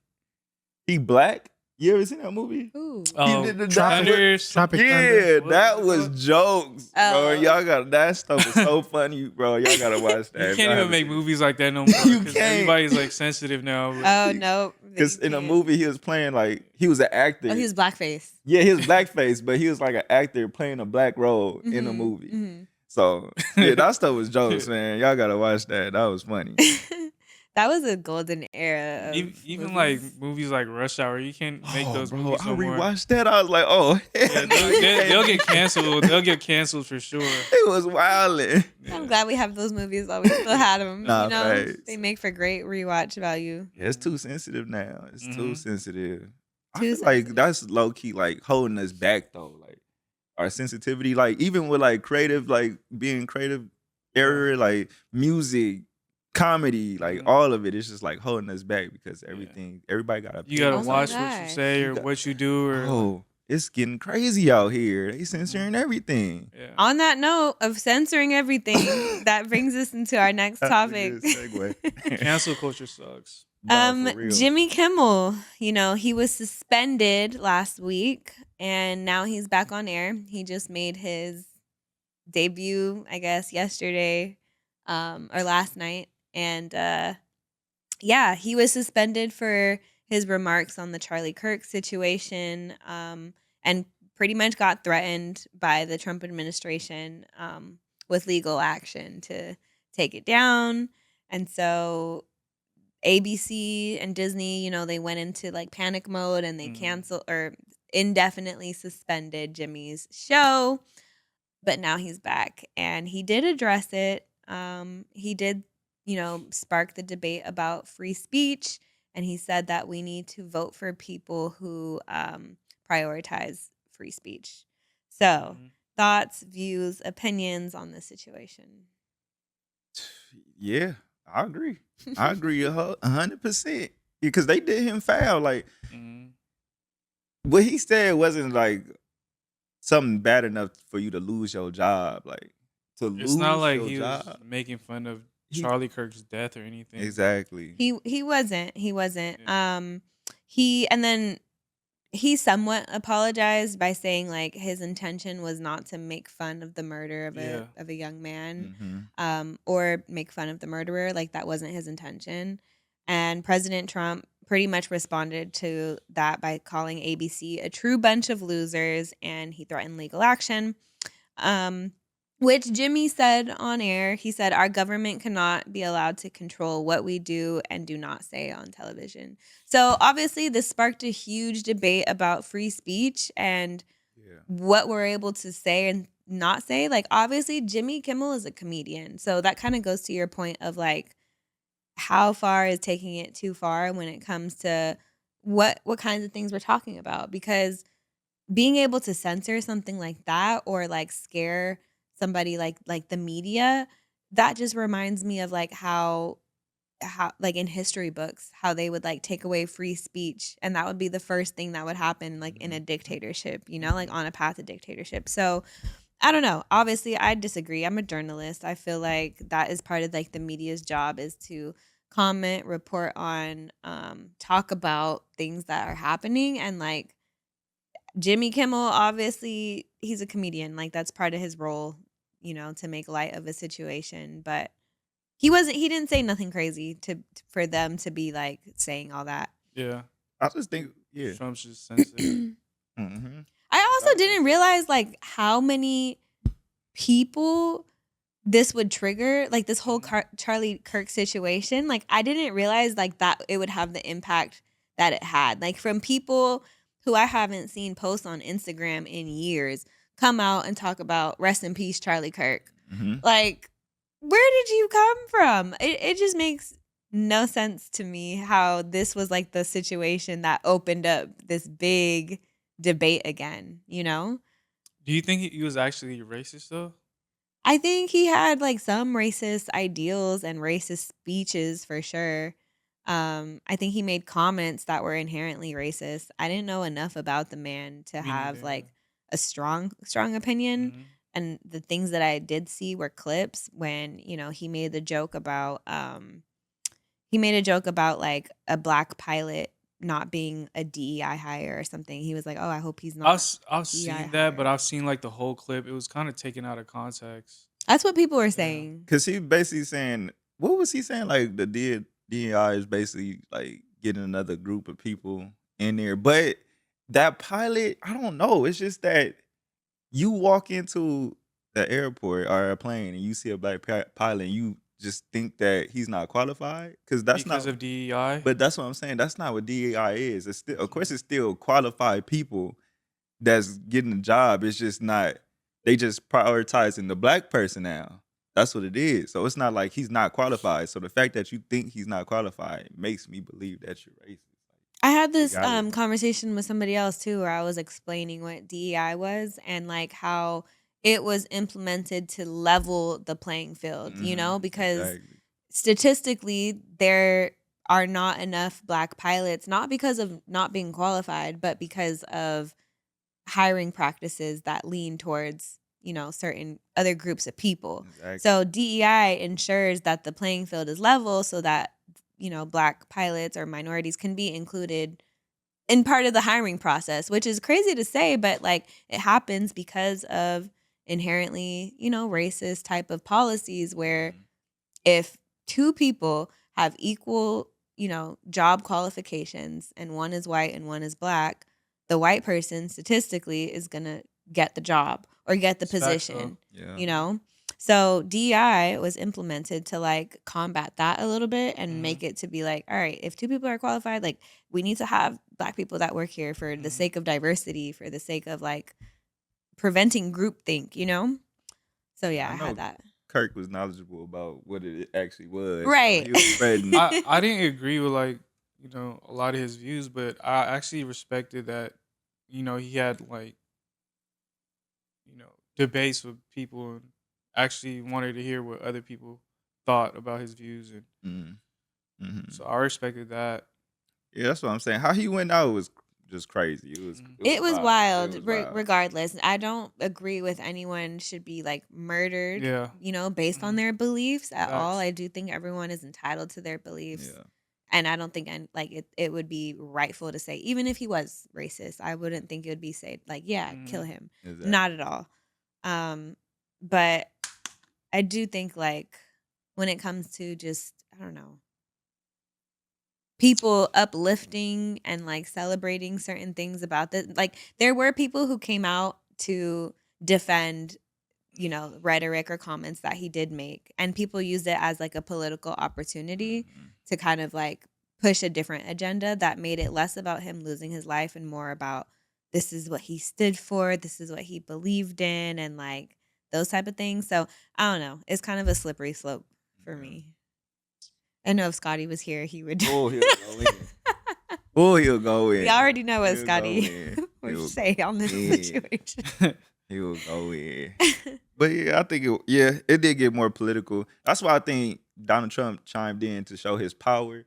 You ever seen that movie? Ooh. Oh, did the Thunder. Tropic Yeah, Thunder. that was jokes, Oh. bro. Y'all got that stuff is so funny, bro. Y'all gotta watch that. You If can't y'all even haven't make seen it. movies like that no more. You 'Cause can't. Everybody's like sensitive now. but- Oh no. Because in the can't. movie he was playing he was an actor. Oh, he was blackface. Yeah, he was blackface, but he was like an actor playing a black role in the Mhm, movie. mhm. So yeah, that stuff was jokes, man. Y'all gotta watch that. That was funny. That was a golden era of Even like movies. movies like Rush Hour, you can't make Oh, those bro, movies I no more. rewatched that. I was like, oh, Yeah, hell no, they'll get canceled. They'll get canceled for sure. It was wildin'. I'm Yeah. glad we have those movies while we still had them. Nah, You know, facts. they make for great rewatch value. Yeah, it's too sensitive now. It's too Mhm. sensitive. I Too feel like sensitive. that's low key like holding us back though. Like our sensitivity, like even with like creative, like being creative area, like music, comedy, like Mhm. all of it is just like holding us back because Yeah. everybody got You gotta Oh my watch what you gosh. say You or got- what you do or Oh, it's getting crazy out here. They censoring everything. yeah. On that note of censoring everything, that brings us into our next That's a topic. good segue. Cancel culture sucks. Nah, for real. Jimmy Kimmel, you know, he was suspended last week and now he's back on air. He just made his debut, I guess, yesterday, or last night. And yeah, he was suspended for his remarks on the Charlie Kirk situation, and pretty much got threatened by the Trump administration with legal action to take it down. And so ABC and Disney, you know, they went into like panic mode and they Mhm. canceled or indefinitely suspended Jimmy's show. But now he's back and he did address it. He did, you know, spark the debate about free speech. And he said that we need to vote for people who prioritize free speech. So, Mhm. thoughts, views, opinions on this situation? Yeah, I agree. I agree 100%. Because they did him foul. Like Mhm. what he said wasn't like something bad enough for you to lose your job. Like to It's not lose like your he was job. making fun of He- Charlie Kirk's death or anything. Exactly. He wasn't. He wasn't. Yeah. He somewhat apologized by saying like his intention was not to make fun of the murder Yeah. of a young man, Mhm. or make fun of the murderer. Like that wasn't his intention. And President Trump pretty much responded to that by calling ABC a true bunch of losers, and he threatened legal action. Which Jimmy said on air. He said, our government cannot be allowed to control what we do and do not say on television. So obviously, this sparked a huge debate about free speech and Yeah. what we're able to say and not say. Like, obviously, Jimmy Kimmel is a comedian. So that kind of goes to your point of like, how far is taking it too far when it comes to what kinds of things we're talking about? Because being able to censor something like that or like scare somebody like the media, that just reminds me of like how like in history books how they would like take away free speech and that would be the first thing that would happen like in a dictatorship, you know, like on a path to dictatorship. So I don't know, obviously I disagree. I'm a journalist. I feel like that is part of like the media's job is to comment, report on, talk about things that are happening. And like Jimmy Kimmel, obviously, he's a comedian. Like that's part of his role, you know, to make light of a situation. But he didn't say nothing crazy for them to be like saying all that. Yeah. I just think, yeah. Trump's just sensitive. Mm-hmm. I also didn't realize like how many people this would trigger, like this whole Charlie Kirk situation. Like I didn't realize like that it would have the impact that it had. Like from people who I haven't seen post on Instagram in years come out and talk about rest in peace Charlie Kirk. Mm-hmm. Like, where did you come from? It just makes no sense to me how this was like the situation that opened up this big debate again, you know? Do you think he was actually racist though? I think he had like some racist ideals and racist speeches for sure. I think he made comments that were inherently racist. I didn't know enough about the man to Me have neither. like a strong opinion. Mhm. And the things that I did see were clips when, you know, he made a joke about like a black pilot not being a DEI hire or something. He was like, "Oh, I hope he's not." I've DEI seen that, but hire. I've seen like the whole clip. It was kind of taken out of context. That's what people were saying. Because he basically saying, what was he saying? Like the DEI is basically like getting another group of people in there. But that pilot, I don't know. It's just that you walk into the airport or a plane and you see a black pilot and you just think that he's not qualified? Because that's because not. of DEI. But that's what I'm saying. That's not what DEI is. It's still, of course, it's still qualified people that's getting the job. It's just not. They just prioritizing the black person now. That's what it is. So it's not like he's not qualified. So the fact that you think he's not qualified makes me believe that you're racist. I had You this got it. conversation with somebody else too, where I was explaining what DEI was and like how it was implemented to level the playing field, you know, because Exactly. statistically there are not enough black pilots, not because of not being qualified, but because of hiring practices that lean towards, you know, certain other groups of people. Exactly. So DEI ensures that the playing field is level so that, you know, black pilots or minorities can be included in part of the hiring process, which is crazy to say, but like it happens because of inherently, you know, racist type of policies where if two people have equal, you know, job qualifications and one is white and one is black, the white person statistically is going to get the job or get the It's facts, though. position, Yeah. you know? So DEI was implemented to like combat that a little bit and make it to be like, all right, if two people are qualified, like we need to have black people that work here for the sake of diversity, for the sake of like preventing groupthink, you know? So yeah, I I know. had that. Kirk was knowledgeable about what it actually was. so Right. he was spreading. I didn't agree with like, you know, a lot of his views, but I actually respected that, you know, he had like, you know, debates with people and actually wanted to hear what other people thought about his views, and so I respected that. Yeah, that's what I'm saying. How he went out was just crazy. It was wild. It was wild. Regardless, I don't agree with anyone should be like murdered, Yeah. you know, based on their beliefs at all. Facts. I do think everyone is entitled to their beliefs. Yeah. And I don't think it would be rightful to say, even if he was racist, I wouldn't think it would be said like, yeah, kill him. Exactly. Not at all. But I do think like when it comes to just, I don't know, people uplifting and like celebrating certain things about this, like there were people who came out to defend, you know, rhetoric or comments that he did make, and people used it as like a political opportunity to kind of like push a different agenda that made it less about him losing his life and more about this is what he stood for, this is what he believed in, and like those type of things. So I don't know, it's kind of a slippery slope for me. I know if Scotty was here, he would. Oh, he'll go in. Oh, he'll go in. We already know what He'll Scotty go in. would He'll- say on this yeah. situation. He'll go in. But yeah, I think it did get more political. That's why I think Donald Trump chimed in to show his power.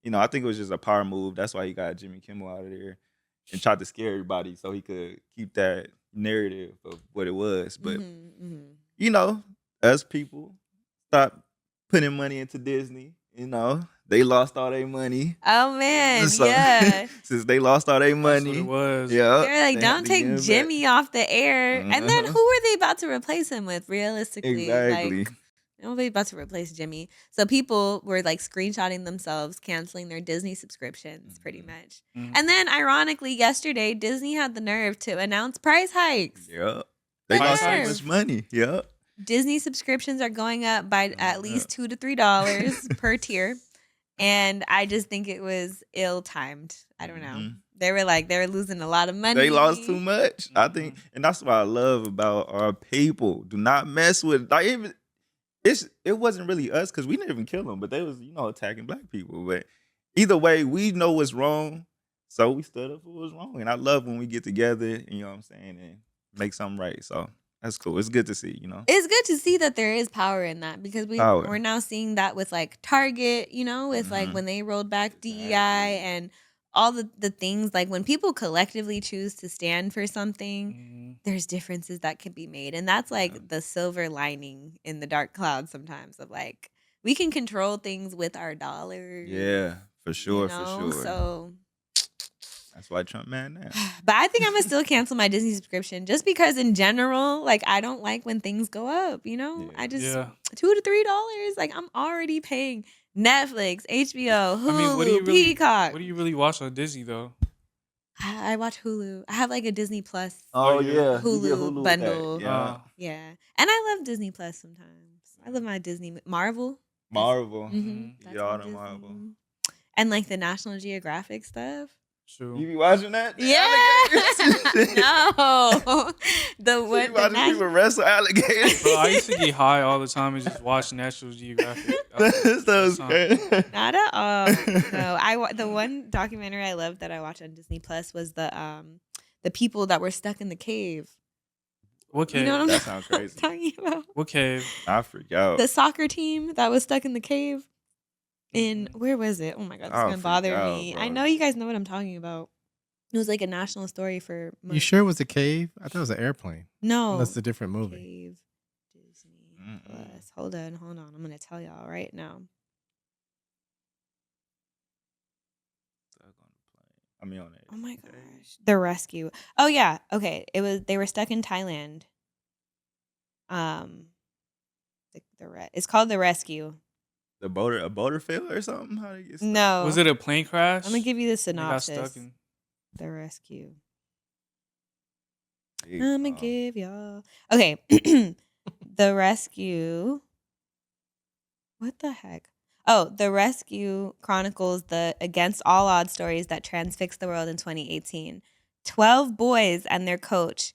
You know, I think it was just a power move. That's why he got Jimmy Kimmel out of there and tried to scare everybody so he could keep that narrative of what it was. But you know, us people stop putting money into Disney. You know, they lost all their money. Oh man, So, yeah. since they lost all their That's money, what it was. yeah, They're like, they had don't to take give it back. Jimmy off the air. And then who are they about to replace him with, realistically? Exactly. Like, nobody's about to replace Jimmy. So people were like screenshotting themselves, canceling their Disney subscriptions, pretty much. And then, ironically, yesterday, Disney had the nerve to announce price hikes. Yep. They The lost so nerve. much money. Yep. Disney subscriptions are going up by at least $2 to $3 per tier. And I just think it was ill-timed. I don't know. They were losing a lot of money. They lost too much. I think, and that's what I love about our people. Do not mess with like it wasn't really us because we didn't even kill them, but they was, you know, attacking black people. But either way, we know what's wrong, so we stood up for what's wrong. And I love when we get together, you know what I'm saying, and make something right. So that's cool. It's good to see, you know. It's good to see that there is power in that because Power. we're now seeing that with like Target, you know, with like when they rolled back DEI and all the things, like when people collectively choose to stand for something, there's differences that can be made. And that's like the silver lining in the dark cloud sometimes of like, we can control things with our dollars. Yeah, for sure, you know? for sure. So that's why Trump mad now. but I think I'm gonna still cancel my Disney subscription just because in general, like I don't like when things go up, you know? I just $2 to $3, like I'm already paying Netflix, HBO, Hulu, I mean, Peacock. what do you really watch on Disney though? I watch Hulu. I have like a Disney Plus. Oh yeah. yeah, you get Hulu Hulu with that. bundle. Yeah, Yeah, and I love Disney Plus sometimes. I love my Disney Marvel. Marvel. Mhm. That's Yeah, my all the Disney. Marvel. And like the National Geographic stuff. True. You be watching that? The alligators? No, the You what? be The watching people wrestle alligators? Bro, I used to get high all the time and just watch National Geographic. That was crazy. Not at all. No, the one documentary I loved that I watched on Disney Plus was the people that were stuck in the cave. What cave? You know what That sounds crazy. talking about? What cave? I forgot. The soccer team that was stuck in the cave. In Mhm. where was it? Oh my god, this is I gonna bother forgot, me. I bro. know you guys know what I'm talking about. It was like a national story for You months. sure it was a cave? I thought it was an airplane. No. That's a different movie. Cave Disney Mm-mm. Plus. Hold on. I'm gonna tell y'all right now. Stuck on the plane. I mean, on it. Oh my gosh. The Rescue. Oh yeah. Okay. They were stuck in Thailand. It's called The Rescue. A boater fail or something? How they get stuck? No. Was it a plane crash? I'm gonna give you the And they got synopsis. stuck in. The Rescue. Big I'm gonna bomb. give y'all. Okay. The Rescue. What the heck? Oh, The Rescue chronicles the against all odds stories that transfixed the world in 2018. 12 boys and their coach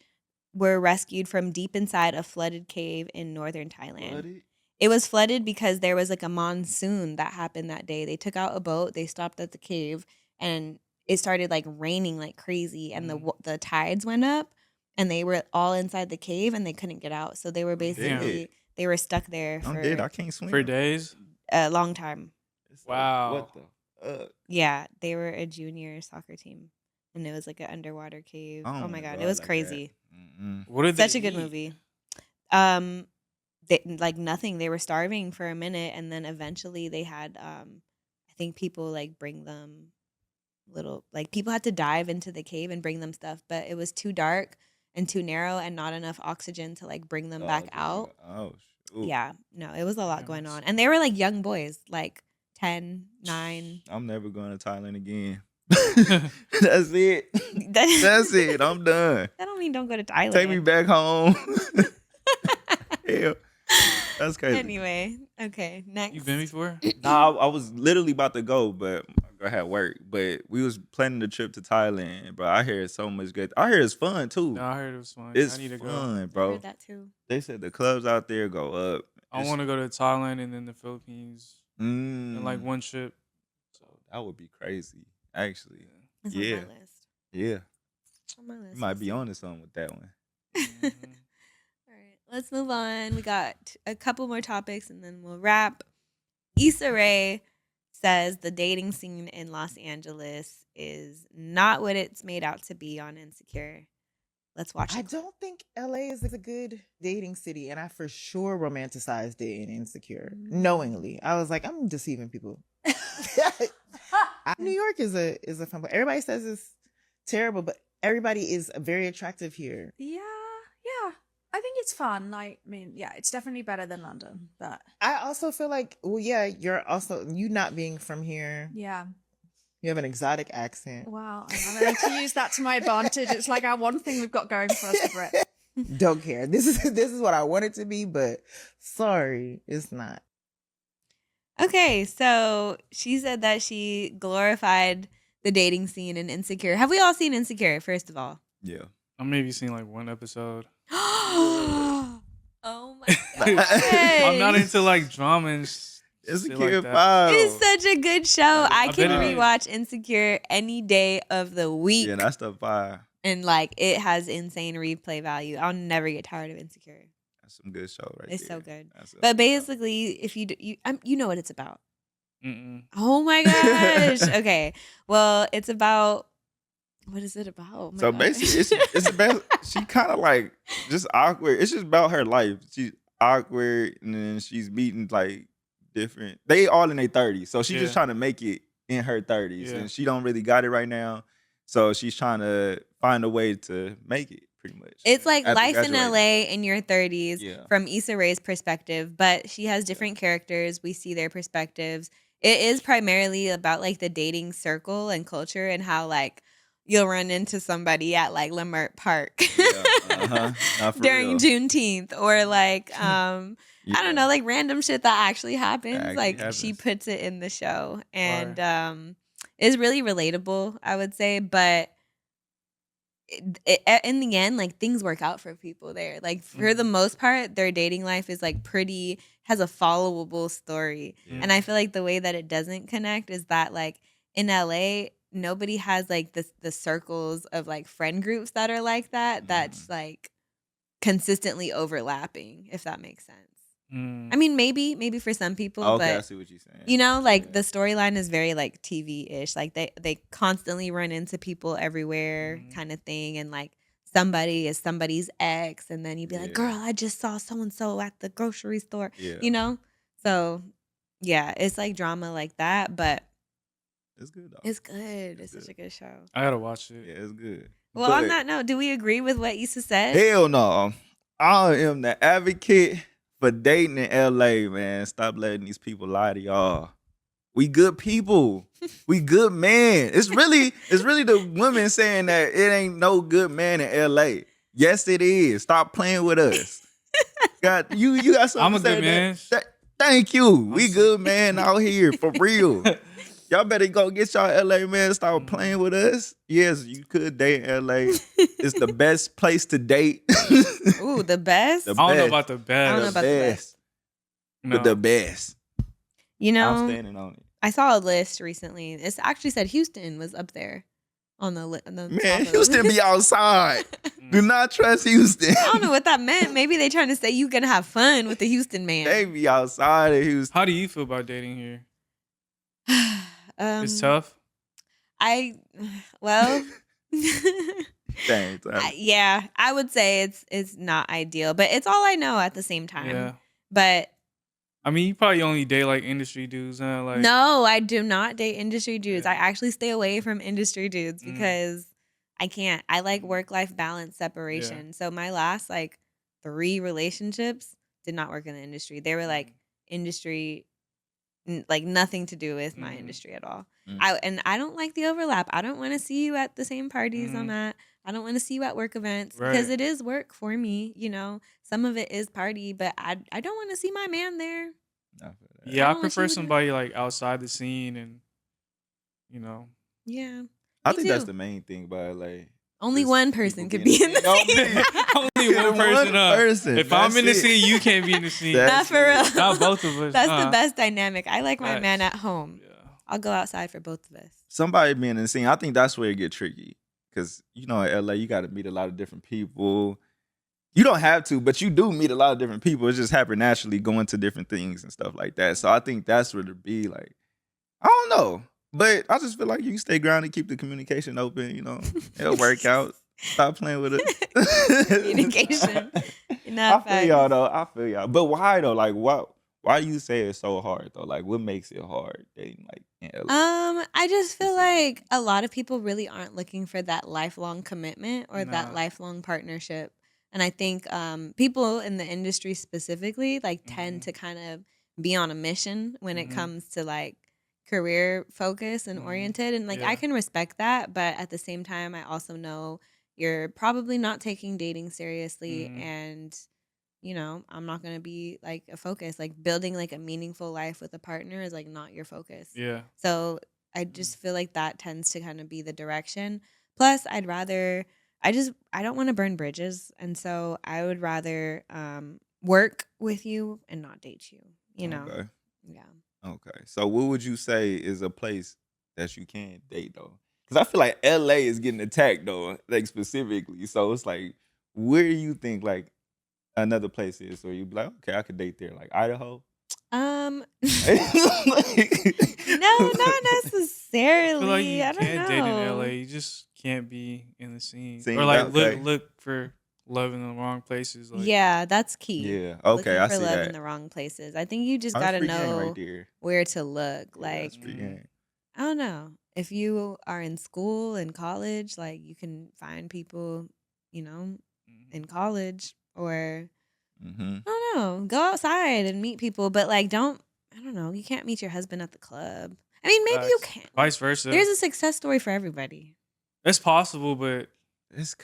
were rescued from deep inside a flooded cave in northern Thailand. Bloody? It was flooded because there was like a monsoon that happened that day. They took out a boat, they stopped at the cave, and it started like raining like crazy, and the tides went up, and they were all inside the cave and they couldn't get out. So they were basically they were stuck there I'm for dead. I can't swim. For days? a long time. It's Wow. What the fuck? Yeah, they were a junior soccer team, and it was like an underwater cave. I don't Oh my wanna god, go it out was like crazy. that. Mm-mm. What did Such they a good eat? movie. Like nothing. They were starving for a minute, and then eventually they had I think people like bring them little like people had to dive into the cave and bring them stuff, but it was too dark and too narrow and not enough oxygen to like bring them back out. Oh, shoot. Yeah, no, it was a lot Yeah, going that's- on, and they were like young boys, like 10, 9. I'm never going to Thailand again. That's it. That's it. I'm done. That don't mean don't go to Thailand. Take me back home. Hell, that's crazy. Anyway, okay, next. You been before? Nah, I was literally about to go, but my girl had work. But we was planning the trip to Thailand, bro. I hear it's so much good. I hear it's fun too. No, I heard it was fun. It's I need to go. fun, I bro. heard that too. They said the clubs out there go up. I want to go to Thailand and then the Philippines in like Mm, one trip. so that would be crazy, actually. It's Yeah. on my list. Yeah, It's on my list. you might be on to something with that one. Mhm. All right, let's move on. We got a couple more topics and then we'll wrap. Issa Rae says the dating scene in Los Angeles is not what it's made out to be on Insecure. Let's watch I it. don't think LA is a good dating city, and I for sure romanticized it in Insecure knowingly. I was like, I'm deceiving people. New York is a fun place. Everybody says it's terrible, but everybody is very attractive here. Yeah. I think it's fun. Like, I mean, yeah, it's definitely better than London, but I also feel like, well, yeah, you not being from here, yeah. you have an exotic accent. Wow. I need to use that to my advantage. It's like our one thing we've got going for us, Brett. Don't care. This is what I want it to be, but sorry, it's not. Okay, so she said that she glorified the dating scene in Insecure. Have we all seen Insecure, first of all? Yeah. I maybe seen like one episode. Oh my I'm not gosh. into like drama and It's shit a like kid that. file. It is such a good show. I I can bet it is. rewatch Insecure any day of the week. Yeah, that's the fire. And like it has insane replay value. I'll never get tired of Insecure. That's some good show right It's there. so good. That's a- But basically, if you know what it's about. Mm-mm. Oh my gosh. Okay. Well, it's about what is it about? Oh my So God. basically, it's about she kind of like just awkward. It's just about her life. She's awkward, and then she's meeting like different. They all in their 30s, so she's just Yeah. trying to make it in her 30s, Yeah. and she don't really got it right now. So she's trying to find a way to make it, pretty much. It's like After life in graduating. LA in your 30s Yeah. from Issa Rae's perspective, but she has different characters. We see their perspectives. It is primarily about like the dating circle and culture and how like you'll run into somebody at like Lamert Park Yeah, Not for during real. Juneteenth, or like I Yeah. don't know, like random shit that actually happens. actually like she happens. puts it in the show, and it's really relatable, I would say. But in the end, like things work out for people there. Like for the most part, their dating life is like pretty, has a followable story. Yeah. And I feel like the way that it doesn't connect is that like in LA, nobody has like the circles of like friend groups that are like that. That's like consistently overlapping, if that makes sense. I mean, maybe for some people, Okay, I but see what you're saying. you know, like Yeah. the storyline is very like TV-ish. Like they constantly run into people everywhere, kind of thing, and like somebody is somebody's ex, and then you'd be like, Yeah. "Girl, I just saw so and so at the grocery store," Yeah. you know. So yeah, it's like drama like that, but It's good though. it's good. It's It's such a good show. I gotta watch it. Yeah, it's good. Well, on But that note, do we agree with what Issa said? hell no. I am the advocate for dating in LA, man. Stop letting these people lie to y'all. We good people. We good men. It's really the women saying that it ain't no good man in LA. Yes, it is. Stop playing with us. Got you got something I'm a to say good man. Thank you. We good man out here for real. Y'all better go get y'all LA man. Stop playing with us. Yes, you could date in LA. It's the best place to date. Ooh, the best. The I don't know best. about the I don't best. know about the best. No. But the best. You I'm know, standing on it. I saw a list recently. It actually said Houston was up there on the list. Man, Houston be outside. Do not trust Houston. I don't know what that meant. Maybe they trying to say you can have fun with the Houston man. They be outside of Houston. How do you feel about dating here? It's Um, tough. well, Dang, yeah, I would say it's not ideal, but it's all I know at the same time. Yeah. But I mean, you probably only date like industry dudes, huh? Like no, I do not date industry dudes. Yeah. I actually stay away from industry dudes because I can't. I like work-life balance separation. So my last like 3 relationships did not work in the industry. They were like industry, like nothing to do with my industry at all. I don't like the overlap. I don't want to see you at the same parties I'm at. I don't want to see you at work events because Right. it is work for me. You know, some of it is party, but I don't want to see my man there. Yeah, I don't want prefer you to- somebody like outside the scene and you know. Yeah, I me think that's too. the main thing about LA. Only Just one person people could being be in the No, scene. man. Only one person. person. If I'm That's in the it. scene, you can't be in the scene. That's Not for real. it. Not both of us. That's the best dynamic. I like my Facts. man at home. Yeah. I'll go outside for both of us. Somebody being in the scene, I think that's where it get tricky. Cause you know, in LA, you got to meet a lot of different people. You don't have to, but you do meet a lot of different people. It just happen naturally going to different things and stuff like that. So I think that's where it be like, I don't know. But I just feel like you stay grounded, keep the communication open, you know. It'll work out. Stop playing with it. Communication. I Enough feel y'all though. I feel y'all. But why though? Like why you say it's so hard though? Like what makes it hard dating like in LA? I just feel like a lot of people really aren't looking for that lifelong commitment or that Nah. lifelong partnership. And I think people in the industry specifically like tend to kind of be on a mission when it comes to like career focus and oriented. And like I Yeah. can respect that, but at the same time I also know you're probably not taking dating seriously and you know, I'm not going to be like a focus. Like building like a meaningful life with a partner is like not your focus. Yeah. So I just feel like that tends to kind of be the direction. Plus, I don't want to burn bridges. And so I would rather work with you and not date you, you know? Okay. Yeah. Okay. So what would you say is a place that you can date though? Because I feel like LA is getting attacked though, like specifically. So it's like, where do you think like another place is where you'd be like, okay, I could date there, like Idaho? No, Like- not I necessarily. feel like you I don't can't know. date in LA. You just can't be in the scene. Scene, Or like okay. look for love in the wrong places. Like, Yeah, that's key. Yeah. Okay, Looking I for see love that. in the wrong places. I think you just Oh, that's gotta free game know right there. where to look. Yeah, Like, that's free game. I don't know. If you are in school and college, like you can find people, you know, in college or Mm-hmm. I don't know, go outside and meet people, but like I don't know, you can't meet your husband at the club. I mean, maybe you Facts. can. Vice versa. There's a success story for everybody. It's possible, but It's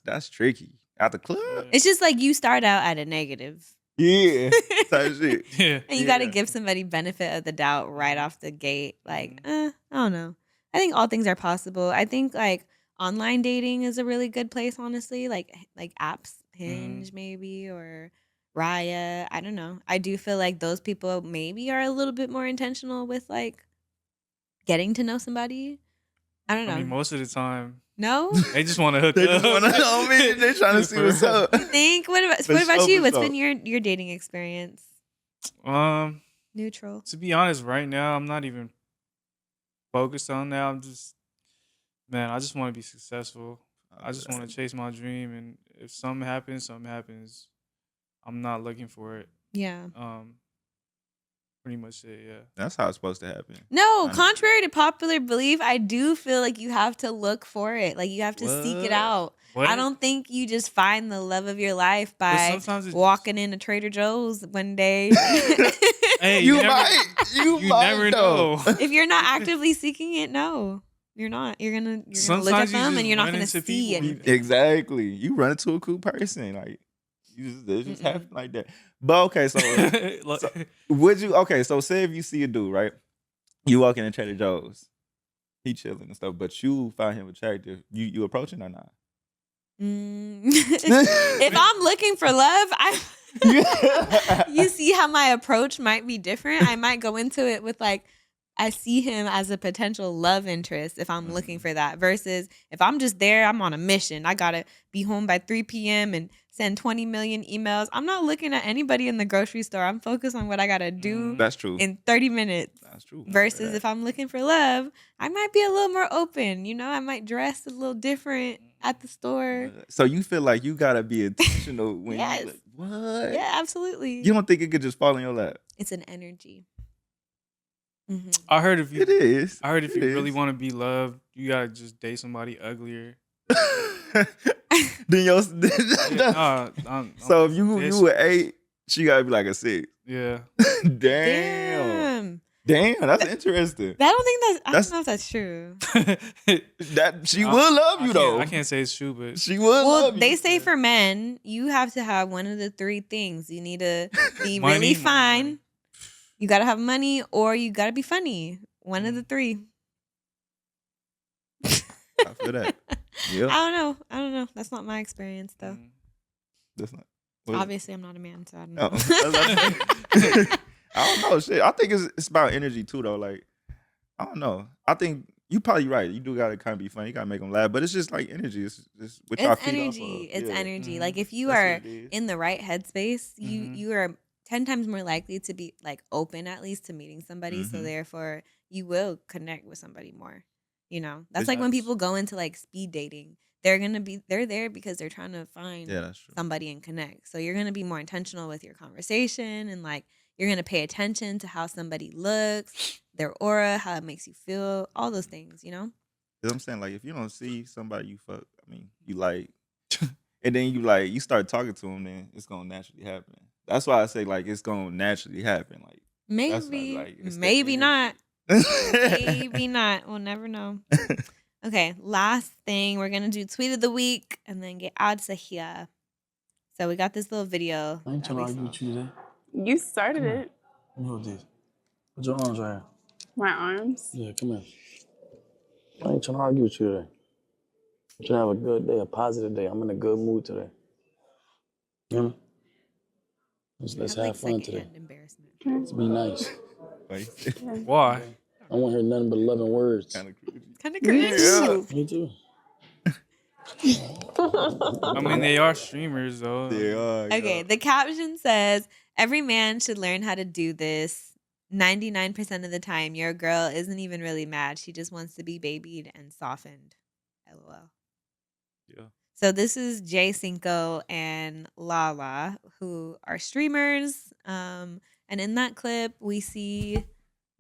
that's tricky. At the club? It's just like you start out at a negative. Yeah. Type shit. yeah. And you got to Yeah. give somebody benefit of the doubt right off the gate. Like, I don't know. I think all things are possible. I think like online dating is a really good place, honestly. Like apps, Hinge maybe, or Raya. I don't know. I do feel like those people maybe are a little bit more intentional with like getting to know somebody. I don't know. I mean, most of the time, No? they just want to hook They up. just wanna know me. They trying to see what's up. You think? What about For what about sure, you? for What's sure. been your dating experience? Neutral. To be honest, right now, I'm not even focused on that. I'm just, man, I just want to be successful. I just want to chase my dream, and if something happens, something happens. I'm not looking for it. Yeah. Pretty much it. Yeah. That's how it's supposed to happen. No, Honestly. contrary to popular belief, I do feel like you have to look for it. Like you have to seek it What? out. What? I don't think you just find the love of your life by sometimes it walking into Trader Joe's one day. Hey, You never- might. You You might, never though. know. If you're not actively seeking it, no, you're not. You're gonna look at Sometimes you them just and you're not run gonna into see people. anything. Exactly. You run into a cool person. Like it just happen like that. But okay, so Like- So- would you so say if you see a dude, right? You walk in and Trader Joe's. He chilling and stuff, but you find him attractive. You approach him or not? If I'm looking for love, you see how my approach might be different. I might go into it with like, I see him as a potential love interest if I'm looking for that, versus if I'm just there, I'm on a mission. I gotta be home by 3 p.m. and send 20 million emails. I'm not looking at anybody in the grocery store. I'm focused on what I gotta do That's true. in 30 minutes. That's true. Versus if I'm looking for love, I might be a little more open. You know, I might dress a little different at the store. So you feel like you gotta be intentional when Yes. you like, what? Yeah, absolutely. You don't think it could just fall in your lap? It's an energy. Mhm. I heard if you, It is. I heard if It you really is. want to be loved, you gotta just date somebody uglier. Then your Yeah, nah, so if you this- were 8, she gotta be like a 6. yeah. Damn. That's interesting. I don't think I That's- don't know if that's true. That she would love you though. I can't say it's true, but She would Well, love you. they say for men, you have to have one of the 3 things. You need to be Money, really money, fine. money. You gotta have money, or you gotta be funny. One of the 3. I feel that. Yeah. I don't know. That's not my experience though. That's not. what is it? Obviously, I'm not a man, so I don't know. Oh. I don't know. Shit. I think it's about energy too, though. Like, I don't know. I think you probably right. You do gotta kind of be funny. You gotta make them laugh, but it's just like energy. It's just what y'all It's feed off energy. of. It's Yeah. energy. Mhm. Like if you That's are what it is. in the right headspace, Mhm. you are 10 times more likely to be like open at least to meeting somebody. So Mhm. therefore, you will connect with somebody more. You know, that's It's like when nuts. people go into like speed dating. They're there because they're trying to find Yeah, that's true. somebody and connect. So you're gonna be more intentional with your conversation, and like you're gonna pay attention to how somebody looks, their aura, how it makes you feel, all those things. You know. You know what I'm saying? Like, if you don't see somebody you fuck, I mean, you like, and then you start talking to them, then it's gonna naturally happen. That's why I say like it's gonna naturally happen. Like, That's not Maybe, like- it's the maybe energy. not. Maybe not. We'll never know. Okay, last thing. We're going to do tweet of the week and then get out of here. So we got this little video. I ain't that trying we to argue saw. with you today. You started it. Let me hold this. Put your arms right here. My arms. Yeah, come here. I ain't trying to argue with you today. I'm trying to have a good day, a positive day. I'm in a good mood today. You hear me? Let's I have fun today. secondhand embarrassment. Let's be nice. why? I want to hear nothing but loving words. Kind of crazy. Kind of cringe. Yeah. Me too. I mean, they are streamers though. They are. Okay, the caption says, every man should learn how to do this. 99% of the time, your girl isn't even really mad. She just wants to be babied and softened. LOL. Yeah. So this is Jay Cinco and Lala, who are streamers. And in that clip, we see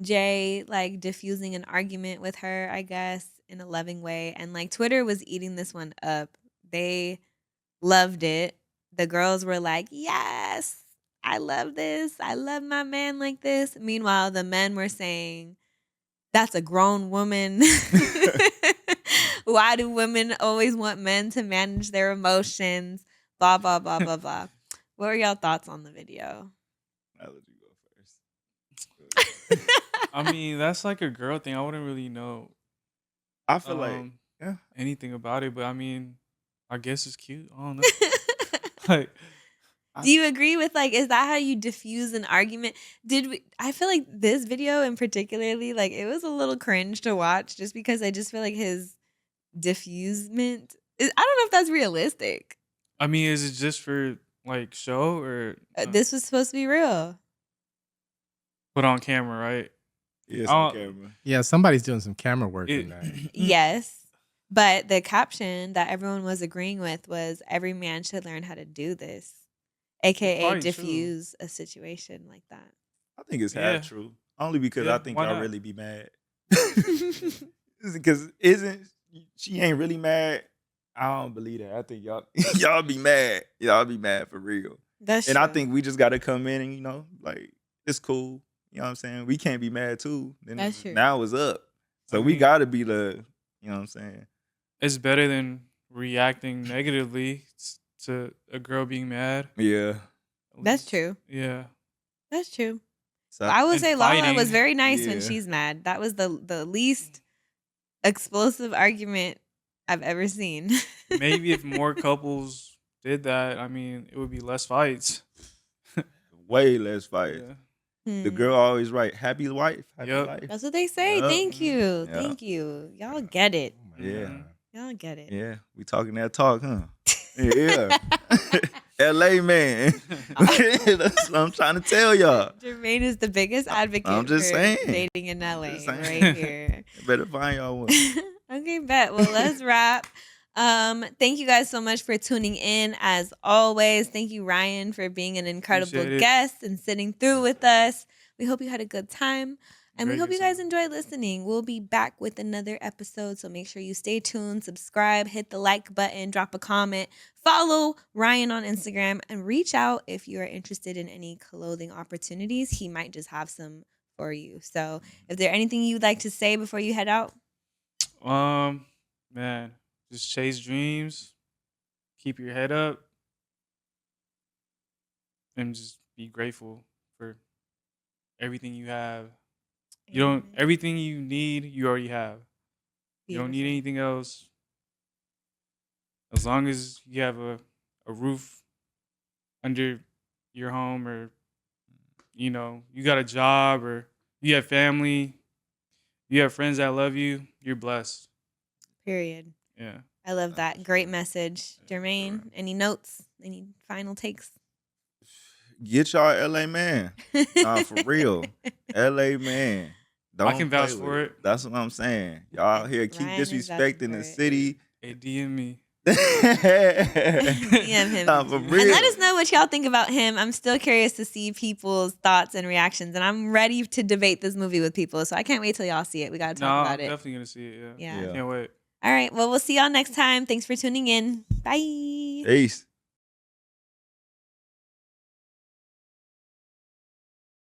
Jay like diffusing an argument with her, I guess, in a loving way. And like Twitter was eating this one up. They loved it. The girls were like, yes, I love this. I love my man like this. Meanwhile, the men were saying, that's a grown woman. Why do women always want men to manage their emotions? Blah, blah, blah, blah, blah. What were y'all thoughts on the video? I'll let you go first. I mean, that's like a girl thing. I wouldn't really know I feel like, yeah. anything about it, but I mean, I guess it's cute. I don't know. Like, Do you agree with, like, is that how you diffuse an argument? I feel like this video in particularly, like, it was a little cringe to watch just because I just feel like his diffusement I don't know if that's realistic. I mean, is it just for like show or This was supposed to be real. put on camera, right? Yes, Oh. on camera. Yeah, somebody's doing some camera work in that. Yes. But the caption that everyone was agreeing with was every man should learn how to do this, aka probably diffuse a situation like that. I think it's Yeah. half true. Only because Yeah, I think why y'all not? really be mad. Because she ain't really mad? I don't believe that. I think y'all y'all be mad. Y'all be mad for real. That's And true. I think we just gotta come in and, like, it's cool. You know what I'm saying? We can't be mad too. Then That's true. now it's up. So I we mean- gotta be the, you know what I'm saying? It's better than reacting negatively to a girl being mad. Yeah. At That's least. true. Yeah. That's true. So I would and say Lala was fighting. very nice when Yeah. she's mad. That was the least explosive argument I've ever seen. Maybe if more couples did that, I mean, it would be less fights. way less fight. Yeah. The girl always right. Happy wife, happy Yup. life. That's what they say. Yup. Thank you. Yup. Thank you. Y'all get it. Oh my Yeah. God. Y'all get it. Yeah, we talking that talk, huh? Yeah. LA man. That's what I'm trying to tell y'all. Jermaine is the biggest advocate I'm just for saying. dating in LA Just saying. right here. Better find y'all one. Okay, bet. Well, let's wrap. Thank you guys so much for tuning in. As always, thank you, Ryan, for being an incredible Appreciate it. guest and sitting through with us. We hope you had a good time. And we Very hope good you guys time. enjoyed listening. We'll be back with another episode. So make sure you stay tuned, subscribe, hit the like button, drop a comment, follow Ryan on Instagram, and reach out if you are interested in any clothing opportunities. He might just have some for you. So if there anything you'd like to say before you head out? Man, just chase dreams, keep your head up, and just be grateful for everything you have. You don't Amen. everything you need, you already have. You don't need Beautiful. anything else. As long as you have a roof under your home, or you got a job, or you have family, you have friends that love you, you're blessed. Period. Yeah. I love that. Great message. Jermaine, any notes? Any final takes? Get y'all LA man. Nah, for real. LA man. Don't can play vouch with for it. That's what I'm saying. Y'all out here keep Ryan is vouching disrespecting for the it. city. Hey, DM me. DM him. Nah, for real. And let us know what y'all think about him. I'm still curious to see people's thoughts and reactions. And I'm ready to debate this movie with people. So I can't wait till y'all see it. We got to No, talk I'm about it. definitely gonna see it. Yeah. Yeah. Yeah. Can't wait. All right. Well, we'll see y'all next time. Thanks for tuning in. Bye. Peace.